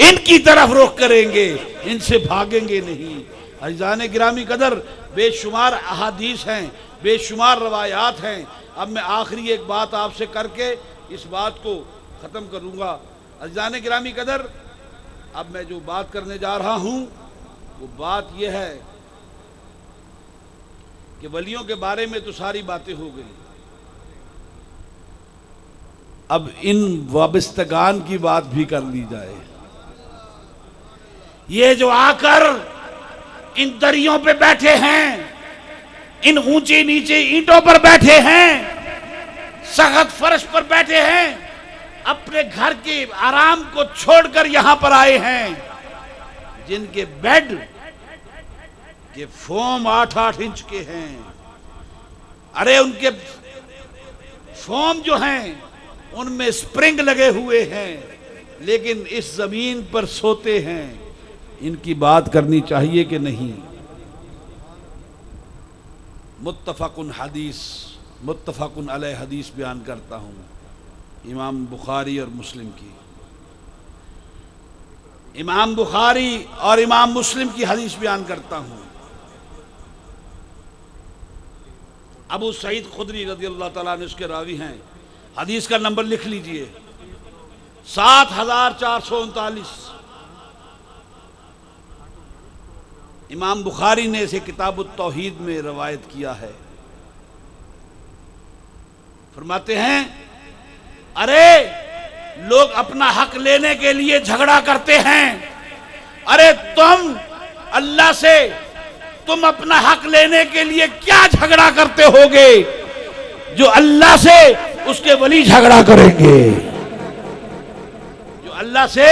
इनकी तरफ रुख करेंगे, इनसे भागेंगे नहीं। अज़ीज़ान गिरामी कदर, बेशुमार अहादीस हैं, बेशुमार रवायात हैं। अब मैं आखिरी एक बात आपसे करके इस बात को ख़त्म करूँगा। अज़ीज़ान गिरामी कदर, अब मैं जो बात करने जा रहा हूँ वो बात यह है कि वलियों के बारे में तो सारी बातें हो गई, अब इन वाबस्तगान की बात भी कर ली जाए। ये जो आकर इन दरियों पे बैठे हैं, इन ऊंची नीचे ईंटों पर बैठे हैं, सख्त फर्श पर बैठे हैं, अपने घर के आराम को छोड़कर यहां पर आए हैं, जिनके बेड के फोम 8-8 इंच के हैं। अरे उनके फोम जो हैं उनमें स्प्रिंग लगे हुए हैं, लेकिन इस जमीन पर सोते हैं। इनकी बात करनी चाहिए कि नहीं? मुत्तफ़क़ुन हदीस, मुत्तफ़क़ुन अलैह हदीस बयान करता हूँ, इमाम बुखारी और मुस्लिम की। इमाम बुखारी और इमाम मुस्लिम की हदीस बयान करता हूँ। अबू सईद खुदरी रज़ियल्लाहु ताला अन्हु उसके रावी हैं। हदीस का नंबर लिख लीजिए, 7439। इमाम बुखारी ने इसे किताबुत तौहीद में रवायत किया है। फरमाते हैं, अरे लोग अपना हक लेने के लिए झगड़ा करते हैं। अरे तुम अल्लाह से तुम अपना हक लेने के लिए क्या झगड़ा करते होगे जो अल्लाह से उसके वली झगड़ा करेंगे, जो अल्लाह से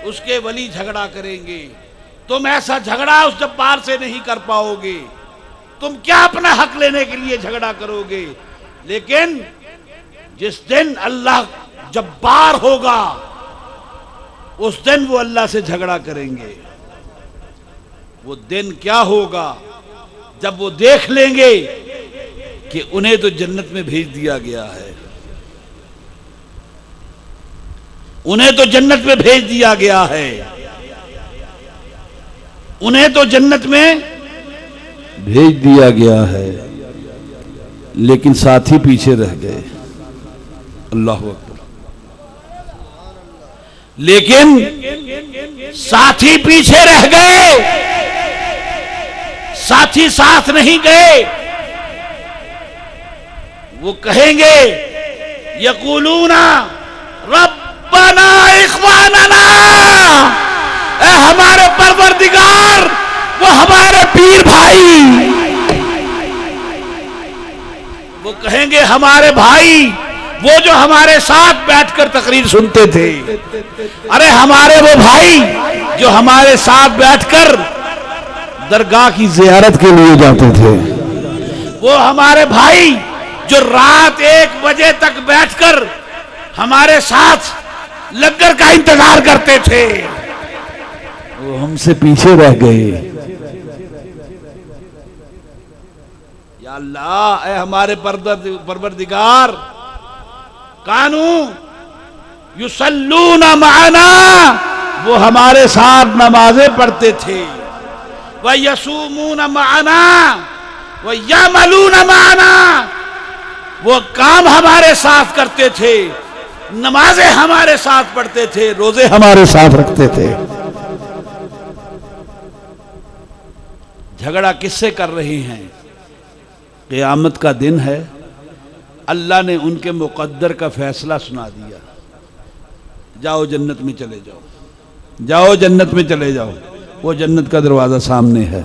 उसके वली झगड़ा करेंगे। तुम ऐसा झगड़ा उस जब्बार से नहीं कर पाओगे। तुम क्या अपना हक लेने के लिए झगड़ा करोगे? लेकिन जिस दिन अल्लाह जब्बार होगा उस दिन वो अल्लाह से झगड़ा करेंगे। वो दिन क्या होगा? जब वो देख लेंगे कि उन्हें तो जन्नत में भेज दिया गया है, उन्हें तो जन्नत में भेज दिया गया है, उन्हें तो जन्नत में भेज दिया गया है, लेकिन साथी पीछे रह गए। अल्लाह अकबर। लेकिन साथी पीछे रह गए, साथी साथ नहीं गए। वो कहेंगे, यकूलूना रब्बना इख्वानना, ए हमारे परवरदिगार, वो हमारे पीर भाई। वो कहेंगे, हमारे भाई, वो जो हमारे साथ बैठकर तकरीर सुनते थे। अरे हमारे वो भाई जो हमारे साथ बैठकर दरगाह की जियारत के लिए जाते थे। वो हमारे भाई जो रात 1 बजे तक बैठकर हमारे साथ लंगर का इंतजार करते थे, वो हमसे पीछे रह गए। या अल्लाह, ए हमारे परवरदिगार, कानू युसल्लूना माना, वो हमारे साथ नमाजें पढ़ते थे। व यसूमूना माना व यामलूना माना, वो काम हमारे साथ करते थे, नमाजें हमारे साथ पढ़ते थे, रोजे हमारे साथ रखते थे। झगड़ा किससे कर रहे हैं? क़यामत का दिन है, अल्लाह ने उनके मुक़द्दर का फैसला सुना दिया। जाओ जन्नत में चले जाओ, जाओ जन्नत में चले जाओ, वो जन्नत का दरवाजा सामने है।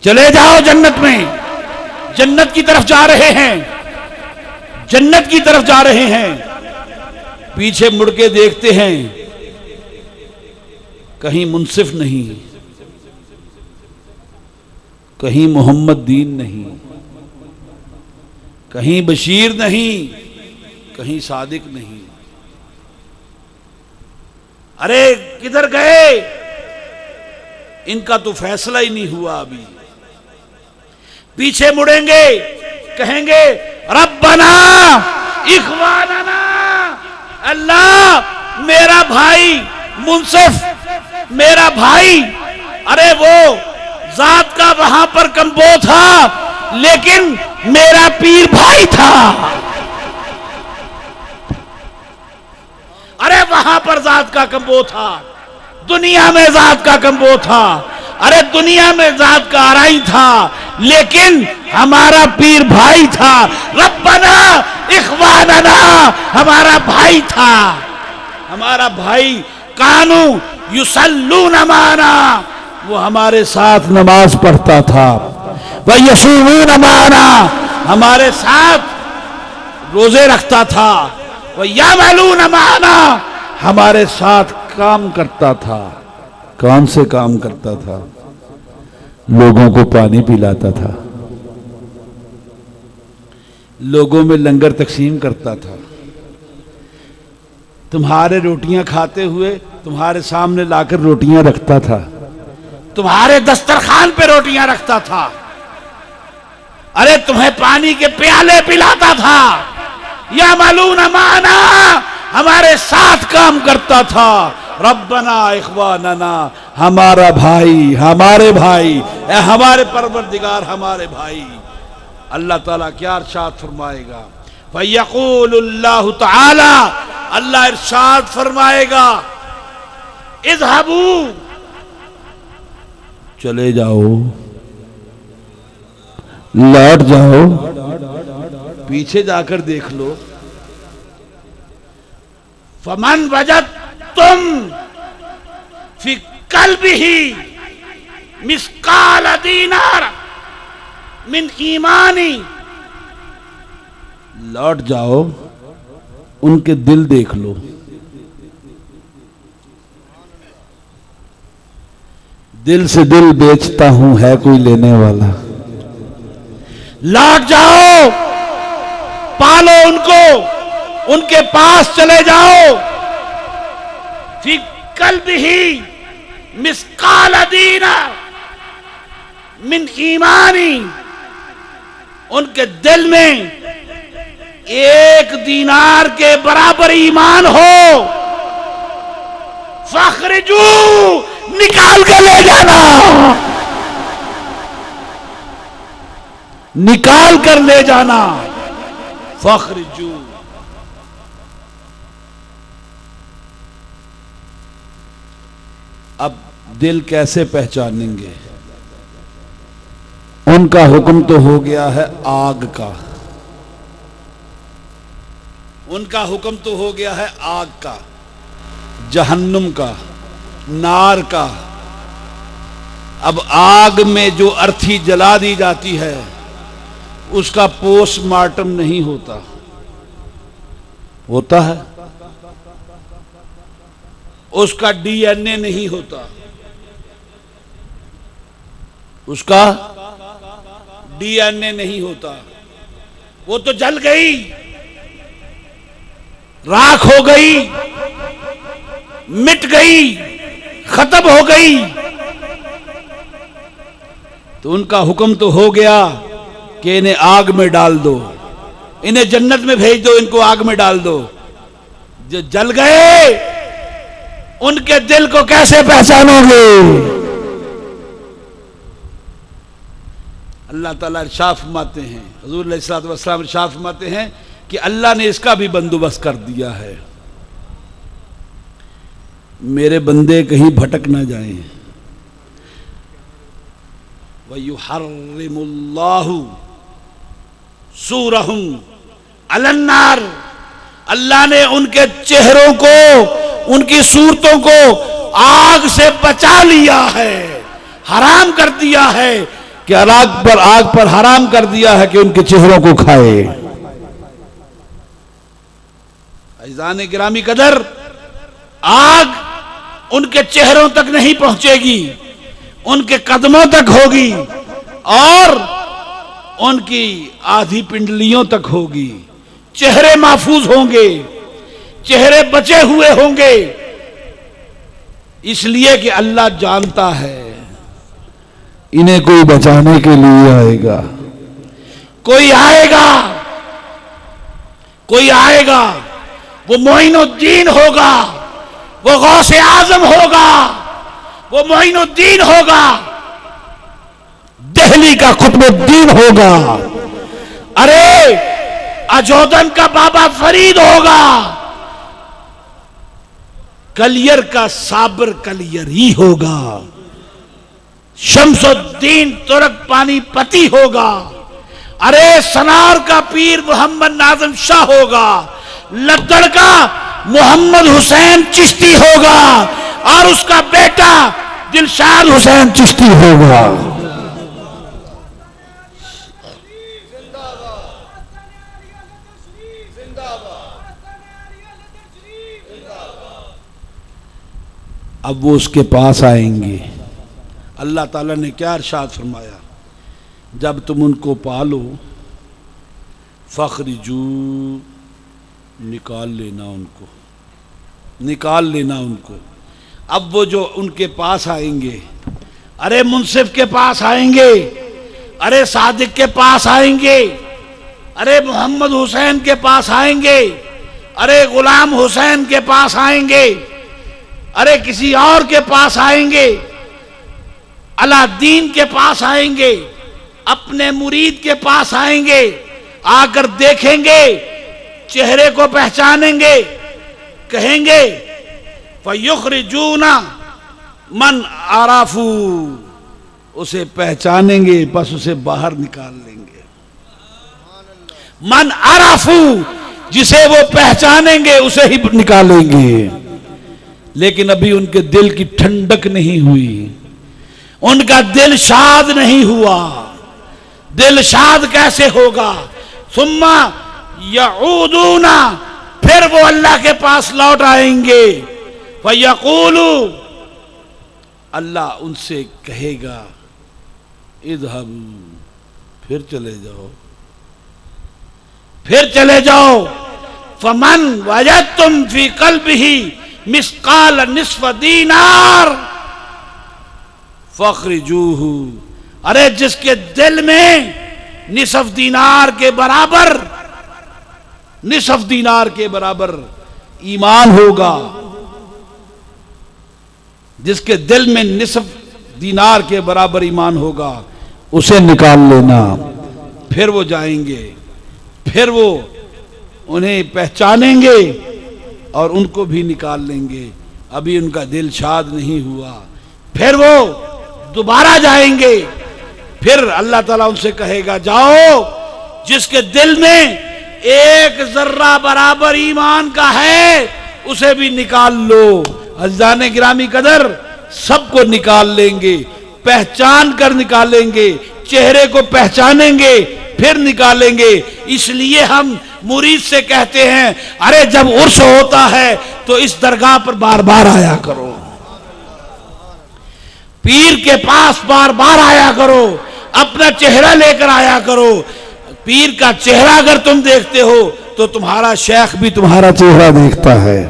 चले जाओ जन्नत में, जन्नत की तरफ जा रहे हैं, जन्नत की तरफ जा रहे हैं। पीछे मुड़ के देखते हैं, कहीं मुंसिफ नहीं, कहीं मोहम्मद दीन नहीं, कहीं बशीर नहीं, कहीं सादिक नहीं। अरे किधर गए? इनका तो फैसला ही नहीं हुआ अभी। पीछे मुड़ेंगे, कहेंगे रब्बना इख्वानना, अल्लाह मेरा भाई मुंसिफ, मेरा भाई अरे वो जात का वहां पर कंबो था, लेकिन मेरा पीर भाई था। अरे वहां पर जात का कंबो था, दुनिया में जात का कंबो था, अरे दुनिया में जात का आराई था, लेकिन हमारा पीर भाई था। रब्बना इख्वानना, हमारा भाई था, हमारा भाई। कानू युसल्लून माना, वो हमारे साथ नमाज पढ़ता था। वह यसूमून माना, हमारे साथ रोजे रखता था। वह यामलून माना, हमारे साथ काम करता था। कौन से काम करता था? लोगों को पानी पिलाता था, लोगों में लंगर तकसीम करता था। तुम्हारे रोटियां खाते हुए तुम्हारे सामने लाकर रोटियां रखता था, तुम्हारे दस्तरखान पे रोटियां रखता था। अरे तुम्हें पानी के प्याले पिलाता था। या मालून माना, हमारे साथ काम करता था। रब्बना इख्वानना, हमारा भाई, हमारे भाई, हमारे परवरदिगार, हमारे भाई। अल्लाह ताला क्या इरशाद फरमाएगा? फयक़ूलुल्लाहु तआला, अल्लाह इरशाद फरमाएगा, इज़हबू, चले जाओ, लौट जाओ। पीछे जाकर देख लो। फमन वजदतुम फी कल्बिही मिस्काल दीनार मिन ईमानी, लौट जाओ, उनके दिल देख लो। दिल से दिल बेचता हूं, है कोई लेने वाला? लौट जाओ, पालो उनको, उनके पास चले जाओ। फी कल्बिही मिस्काल दीनार मिन ईमानी, उनके दिल में एक दीनार के बराबर ईमान हो। फखरिजू, निकाल के ले जाना, निकाल कर ले जाना। फखरिजू, अब दिल कैसे पहचानेंगे? उनका हुक्म तो हो गया है आग का, उनका हुक्म तो हो गया है आग का, जहन्नुम का, नार का। अब आग में जो अर्थी जला दी जाती है उसका पोस्टमार्टम नहीं होता, होता है? उसका डीएनए नहीं होता, उसका डीएनए नहीं होता। वो तो जल गई, राख हो गई, मिट गई, खत्म हो गई। तो उनका हुक्म तो हो गया कि इन्हें आग में डाल दो, इन्हें जन्नत में भेज दो, इनको आग में डाल दो। जो जल गए उनके दिल को कैसे पहचानोगे? अल्लाह ताला इरशाद फरमाते हैं, हुजूर अलैहिस्सलातु वस्सलाम इरशाद फरमाते हैं कि अल्लाह ने इसका भी बंदोबस्त कर दिया है, मेरे बंदे कहीं भटक ना जाएं। वयुहर्रिमुल्लाहु सूरहुम अलन्नार, अल्लाह ने उनके चेहरों को, उनकी सूरतों को आग से बचा लिया है, हराम कर दिया है कि आग पर हराम कर दिया है कि उनके चेहरों को खाए। अज़ीज़ान गिरामी कदर, आग उनके चेहरों तक नहीं पहुंचेगी, उनके कदमों तक होगी और उनकी आधी पिंडलियों तक होगी। चेहरे महफूज होंगे, चेहरे बचे हुए होंगे, इसलिए कि अल्लाह जानता है इन्हें कोई बचाने के लिए आएगा, कोई आएगा, कोई आएगा। वो मोइनुद्दीन होगा, वो गौसे आजम होगा, वो मोइनुद्दीन होगा, दिल्ली का कुतुबुद्दीन होगा, अरे अजोदन का बाबा फरीद होगा, कलियर का साबर कलियर ही होगा, शमसुद्दीन तुर्क पानीपती होगा, अरे सनार का पीर मोहम्मद नाज़िम शाह होगा, लद्दड़ का मोहम्मद हुसैन चिश्ती होगा और उसका बेटा दिलशाद हुसैन चिश्ती होगा। अब वो उसके पास आएंगे। अल्लाह ताला ने क्या इरशाद फरमाया, जब तुम उनको पालो फखरिजू, निकाल लेना उनको, निकाल लेना उनको। अब वो जो उनके पास आएंगे, अरे मुंसिफ के पास आएंगे, अरे सादिक के पास आएंगे, अरे मोहम्मद हुसैन के पास आएंगे, अरे गुलाम हुसैन के पास आएंगे, अरे किसी और के पास आएंगे, अलादीन के पास आएंगे, अपने मुरीद के पास आएंगे, आकर देखेंगे, चेहरे को पहचानेंगे, कहेंगे फयुखरिजूना मन आराफू, उसे पहचानेंगे बस उसे बाहर निकाल लेंगे। मन आराफू, जिसे वो पहचानेंगे उसे ही निकालेंगे। लेकिन अभी उनके दिल की ठंडक नहीं हुई, उनका दिल शाद नहीं हुआ। दिल शाद कैसे होगा? सुम्मा यऊदूना, फिर वो अल्लाह के पास लौट आएंगे। फयकूलू, अल्लाह उनसे कहेगा इज़हबू, फिर चले जाओ, फिर चले जाओ। फमन वजदतुम फी कल्बिही मिस्काल निस्फ दीनार फखरिजूहू, अरे जिसके दिल में निसफ दीनार के बराबर, निसफ दीनार के बराबर ईमान होगा, जिसके दिल में निसफ दीनार के बराबर ईमान होगा, उसे निकाल लेना। फिर वो जाएंगे, फिर वो उन्हें पहचानेंगे और उनको भी निकाल लेंगे। अभी उनका दिल शाद नहीं हुआ, फिर वो दोबारा जाएंगे, फिर अल्लाह ताला उनसे कहेगा जाओ, जिसके दिल में एक जर्रा बराबर ईमान का है उसे भी निकाल लो। अज़ीज़ान गिरामी कदर, सबको निकाल लेंगे, पहचान कर निकालेंगे, चेहरे को पहचानेंगे फिर निकालेंगे। इसलिए हम मुरीद से कहते हैं, अरे जब उर्स होता है तो इस दरगाह पर बार बार आया करो, पीर के पास बार बार आया करो, अपना चेहरा लेकर आया करो। पीर का चेहरा अगर तुम देखते हो तो तुम्हारा शेख भी तुम्हारा चेहरा देखता है।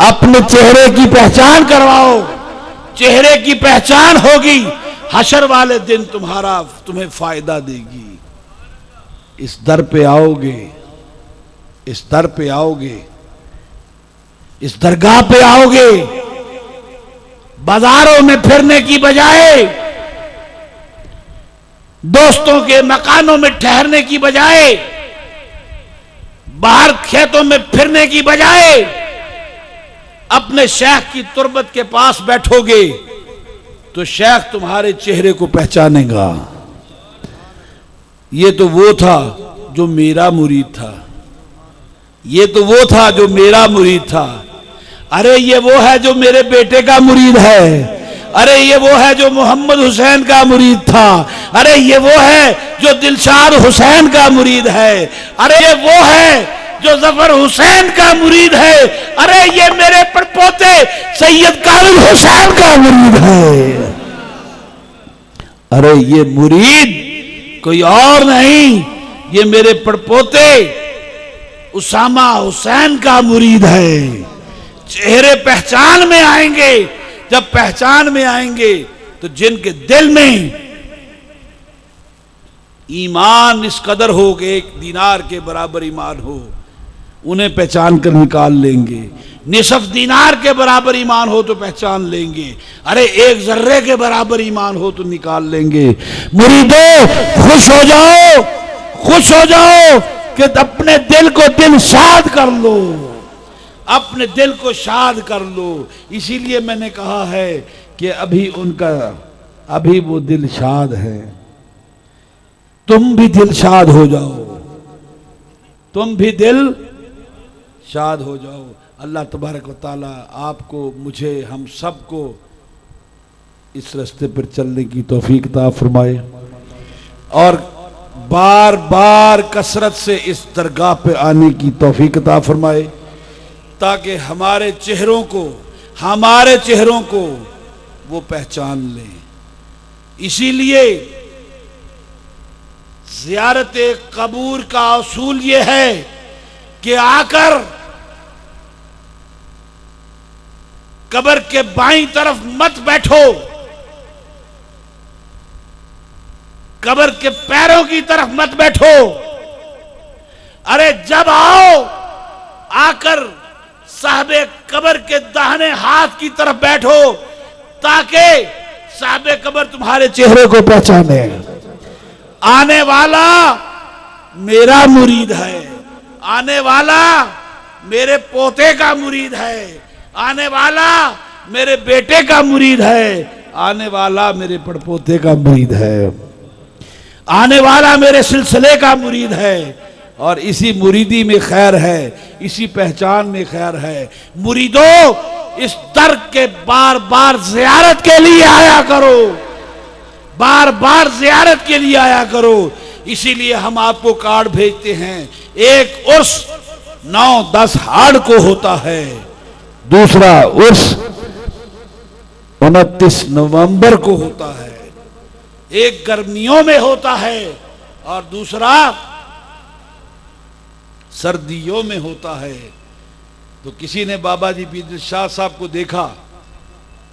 अपने चेहरे की पहचान करवाओ, चेहरे की पहचान होगी, हशर वाले दिन तुम्हें फायदा देगी। इस दर पे आओगे, इस दर पे आओगे, इस दरगाह पे आओगे, बाजारों में फिरने की बजाय, दोस्तों के मकानों में ठहरने की बजाय, बाहर खेतों में फिरने की बजाय, अपने शेख की तुरबत के पास बैठोगे तो शेख तुम्हारे चेहरे को पहचानेगा। ये तो वो था जो मेरा मुरीद था, ये तो वो था जो मेरा मुरीद था, अरे ये वो है जो मेरे बेटे का मुरीद है, अरे ये वो है जो मोहम्मद हुसैन का मुरीद था, अरे ये वो है जो दिलशाद हुसैन का मुरीद है, अरे ये वो है जो जफर हुसैन का मुरीद है, अरे ये मेरे पड़पोते सैयद कामिल हुसैन का मुरीद है। अरे ये मुरीद कोई और नहीं, ये मेरे पड़पोते उसामा हुसैन का मुरीद है। चेहरे पहचान में आएंगे, जब पहचान में आएंगे तो जिनके दिल में ईमान इस कदर हो कि एक दीनार के बराबर ईमान हो, उन्हें पहचान कर निकाल लेंगे। निसफ दीनार के बराबर ईमान हो तो पहचान लेंगे, अरे एक जर्रे के बराबर ईमान हो तो निकाल लेंगे। मुरीदो खुश हो जाओ, खुश हो जाओ कि अपने दिल को दिल शाद कर लो, अपने दिल को शाद कर लो। इसीलिए मैंने कहा है कि अभी वो दिल शाद है, तुम भी दिल शाद हो जाओ, तुम भी दिल शाद हो जाओ। अल्लाह तबारक व तआला आपको, मुझे, हम सबको इस रास्ते पर चलने की तौफीक अता फरमाए और बार बार कसरत से इस दरगाह पे आने की तौफीक अता फरमाए, ताकि हमारे चेहरों को वो पहचान लें। इसीलिए ज़ियारत कबूर का असूल ये है कि आकर कब्र के बाईं तरफ मत बैठो, कब्र के पैरों की तरफ मत बैठो। अरे जब आओ, आकर साहबे कब्र के दाहिने हाथ की तरफ बैठो, ताकि साहबे कब्र तुम्हारे चेहरे को पहचाने। आने वाला मेरा मुरीद है, आने वाला मेरे पोते का मुरीद है, आने वाला मेरे बेटे का मुरीद है, आने वाला मेरे पड़पोते का मुरीद है, आने वाला मेरे सिलसिले का मुरीद है। और इसी मुरीदी में खैर है, इसी पहचान में खैर है। मुरीदों, इस दर के बार बार ज़ियारत के लिए आया करो, बार बार ज़ियारत के लिए आया करो। इसीलिए हम आपको कार्ड भेजते हैं। एक उर्स 9-10 हाड़ को होता है, दूसरा उर्स 29 नवंबर को होता है। एक गर्मियों में होता है और दूसरा सर्दियों में होता है। तो किसी ने बाबा जी पीर शाह साहब को देखा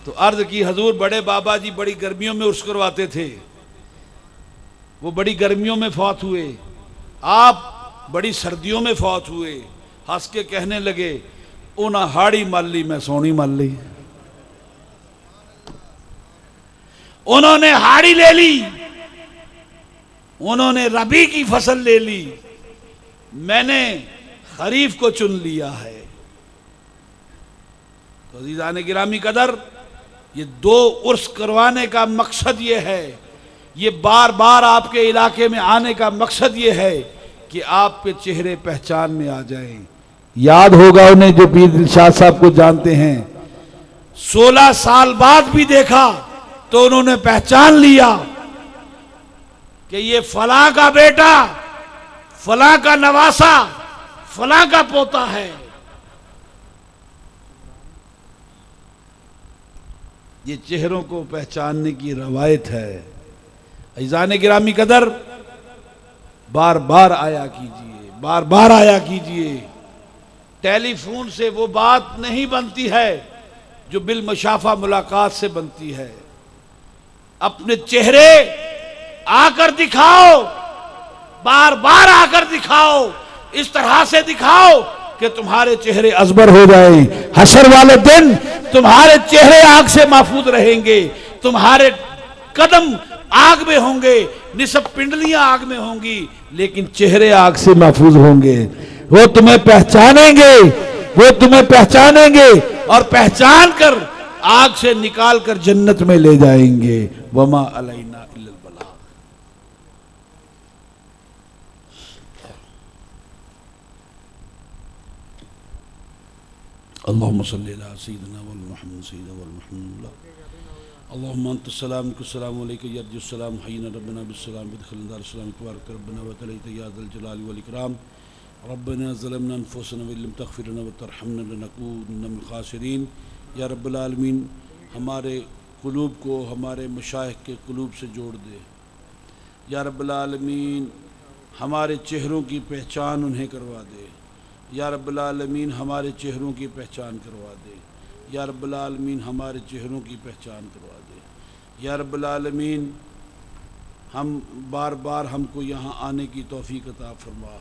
तो अर्ज की, हजूर बड़े बाबा जी बड़ी गर्मियों में उर्स करवाते थे, वो बड़ी गर्मियों में फौत हुए, आप बड़ी सर्दियों में फौत हुए। हंस के कहने लगे, उन्हें हाड़ी मल ली, मैं सोनी मल ली। उन्होंने हाड़ी ले ली, उन्होंने रबी की फसल ले ली, मैंने खरीफ को चुन लिया है। तो अज़ीज़ान गिरामी कदर, ये 2 उर्स करवाने का मकसद ये है, ये बार बार आपके इलाके में आने का मकसद ये है कि आपके चेहरे पहचान में आ जाएं। याद होगा उन्हें जो पीर दिलशाद साहब को जानते हैं, 16 साल बाद भी देखा तो उन्होंने पहचान लिया कि ये फलां का बेटा, फलां का नवासा, फलां का पोता है। ये चेहरों को पहचानने की रवायत है। अज़ीज़ान गिरामी कदर, बार बार आया कीजिए, बार बार आया कीजिए। टेलीफोन से वो बात नहीं बनती है जो बिलमुशाफा मुलाकात से बनती है। अपने चेहरे आकर दिखाओ, बार बार आकर दिखाओ, इस तरह से दिखाओ कि तुम्हारे चेहरे अजबर हो जाए। हशर वाले दिन तुम्हारे चेहरे आग से महफूज रहेंगे, तुम्हारे कदम आग में होंगे, निसब पिंडलियां आग में होंगी, लेकिन चेहरे आग से महफूज होंगे। वो तुम्हें पहचानेंगे, वो तुम्हें पहचानेंगे और पहचान कर आग से निकाल कर जन्नत में ले जाएंगे। वमा अलैना इल्लल बलाग। अल्लाहुम्मा सल्ली अला सय्यिदिना वल मुहम्मद सय्यिदा वल मुहम्मद। अल्लाहुम्मा अंत सलाम को सलाम अलैका यर्जु सलाम हय्यना रब्बना बिस्सलाम बिदखिलना दार सलाम तबारक रब्बना व तआला या ज़ल जलाली वल इकराम। रब्बना ज़लमना अनफुसना व लम तग़फिर लना व तरहमना लनकूनन्ना मिनल ख़ासिरीन। या रब्बुल आलमीन, हमारे कुलूब को हमारे मशाइख के कुलूब से जोड़ दे। या रब्बुल आलमीन, हमारे चेहरों की पहचान उन्हें करवा दे। या रब्बुल आलमीन, हमारे चेहरों की पहचान करवा दे। या रब्बुल आलमीन, हमारे चेहरों की पहचान करवा दे। या रब्बुल आलमीन, हम बार बार हमको यहाँ आने की तौफीक अता फरमा।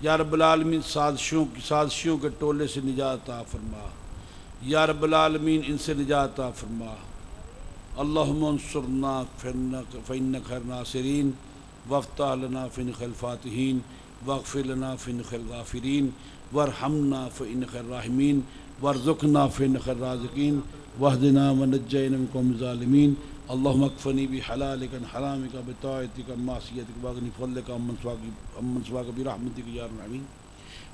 या रब्बुल आलमीन साजिशों के टोले से निजात अता फरमा। या रब्बुल आलमीन इनसे निजात अता फरमा। अल्लाहुम्मा अंसुरना फ़इन्नका खैरुन नासिरीन वफ़्तह लना फ़इन्नकल फ़ातिहीन वग़फ़िर लना फ़इन्नकल गाफ़िरीन वरहमना फ़इन्नका खैरुर राहिमीन वरज़ुक़ना फ़इन्नका खैरुर राज़िक़ीन वहदिना व नज्जिना मिनल क़ौमिज़ ज़ालिमीन। अल्लाहुम्मा अक्फ़िनी बिहलालिका अन हरामिका बिताअतिका अन मासियतिका वअग़नी फ़ज़लिका अम्मन सिवाका बिरहमतिका या अरहमर राहिमीन।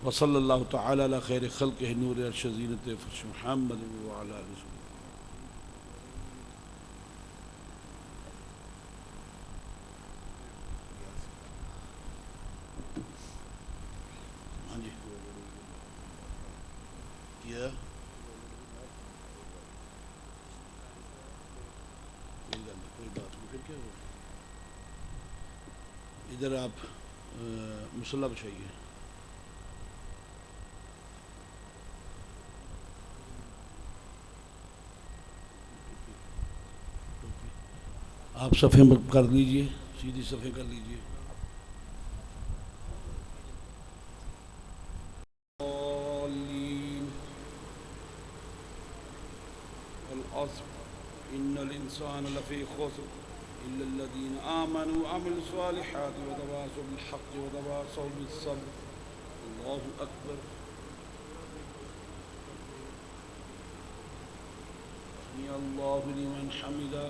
व सल्लल्लाहु तआला अला खैरि ख़ल्क़िही नूरि अर्शि ज़ीनति फ़र्श मुहम्मद व अला आलिहि। हाँ जी क्या कोई बात नहीं, फिर क्या हुआ? इधर आप मुसल्ला बिछाइए। आप सफ़े कर लीजिए, सीधी सफ़े कर लीजिए। इन्नल इंसान लफ़ी खुस्र इल्लल्लज़ीना आमनू व अमिलुस सालिहाति व तवासौ बिल हक़्क़ि व तवासौ बिस सब्र। अल्लाहु अकबर। समी अल्लाहु लिमन हमिदा।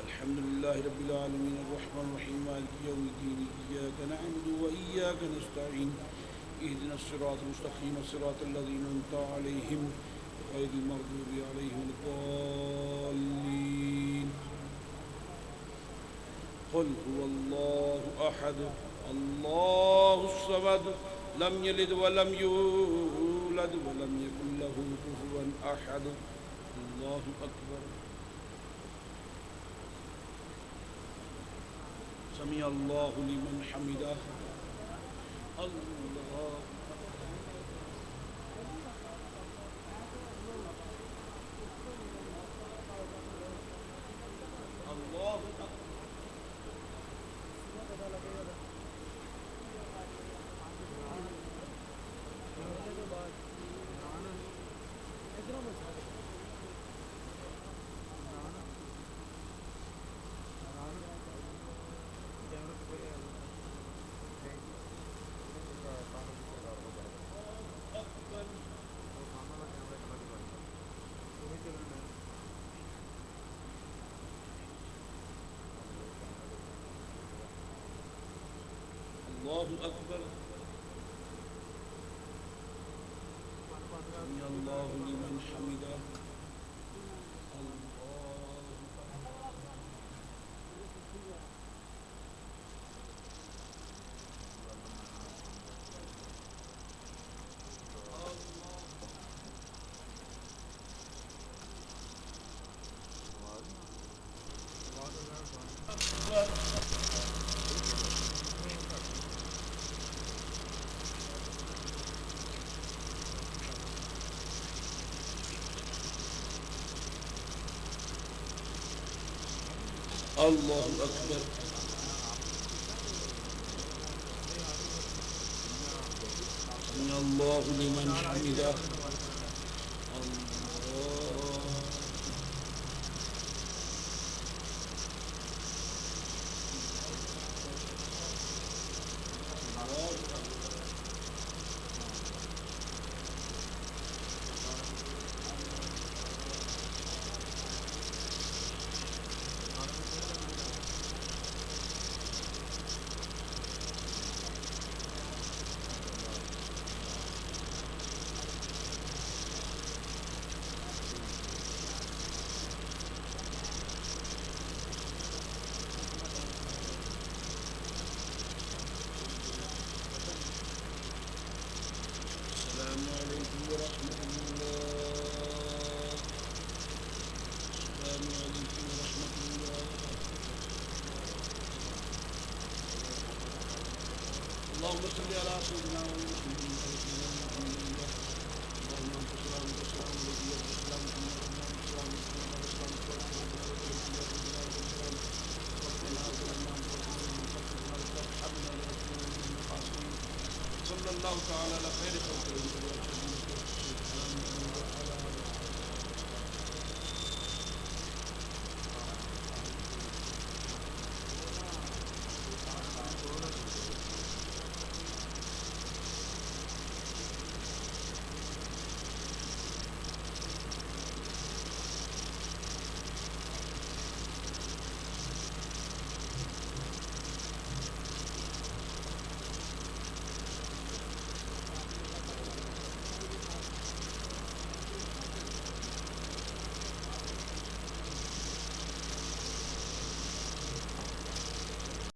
अल्हम्दुलिल्लाहि रब्बिल आलमीन अर्रहमानिर रहीम मालिकि यौमिद्दीन इय्याका नअबुदु व इय्याका नस्तईन इहदिनस सिरातल मुस्तक़ीम सिरातल लज़ीना अनअमता अलैहिम गैरिल मग़दूबि अलैहिम वलद्दाल्लीन। क़ुल हुवल्लाहु अहद अल्लाहुस समद लम यलिद व लम यूलद व लम यकुल लहू कुफुवन अहद। अल्लाहु अकबर। समी अल्लाहु लिमन हमिदा। अल्लाह अल्लाहु अकबर। समी अल्लाहु लिमन हमिदा। अल्लाहु अकबर। समी अल्लाहु लिमन हमिदा। सल्लल्लाहु तआला अलैहि व सल्लम।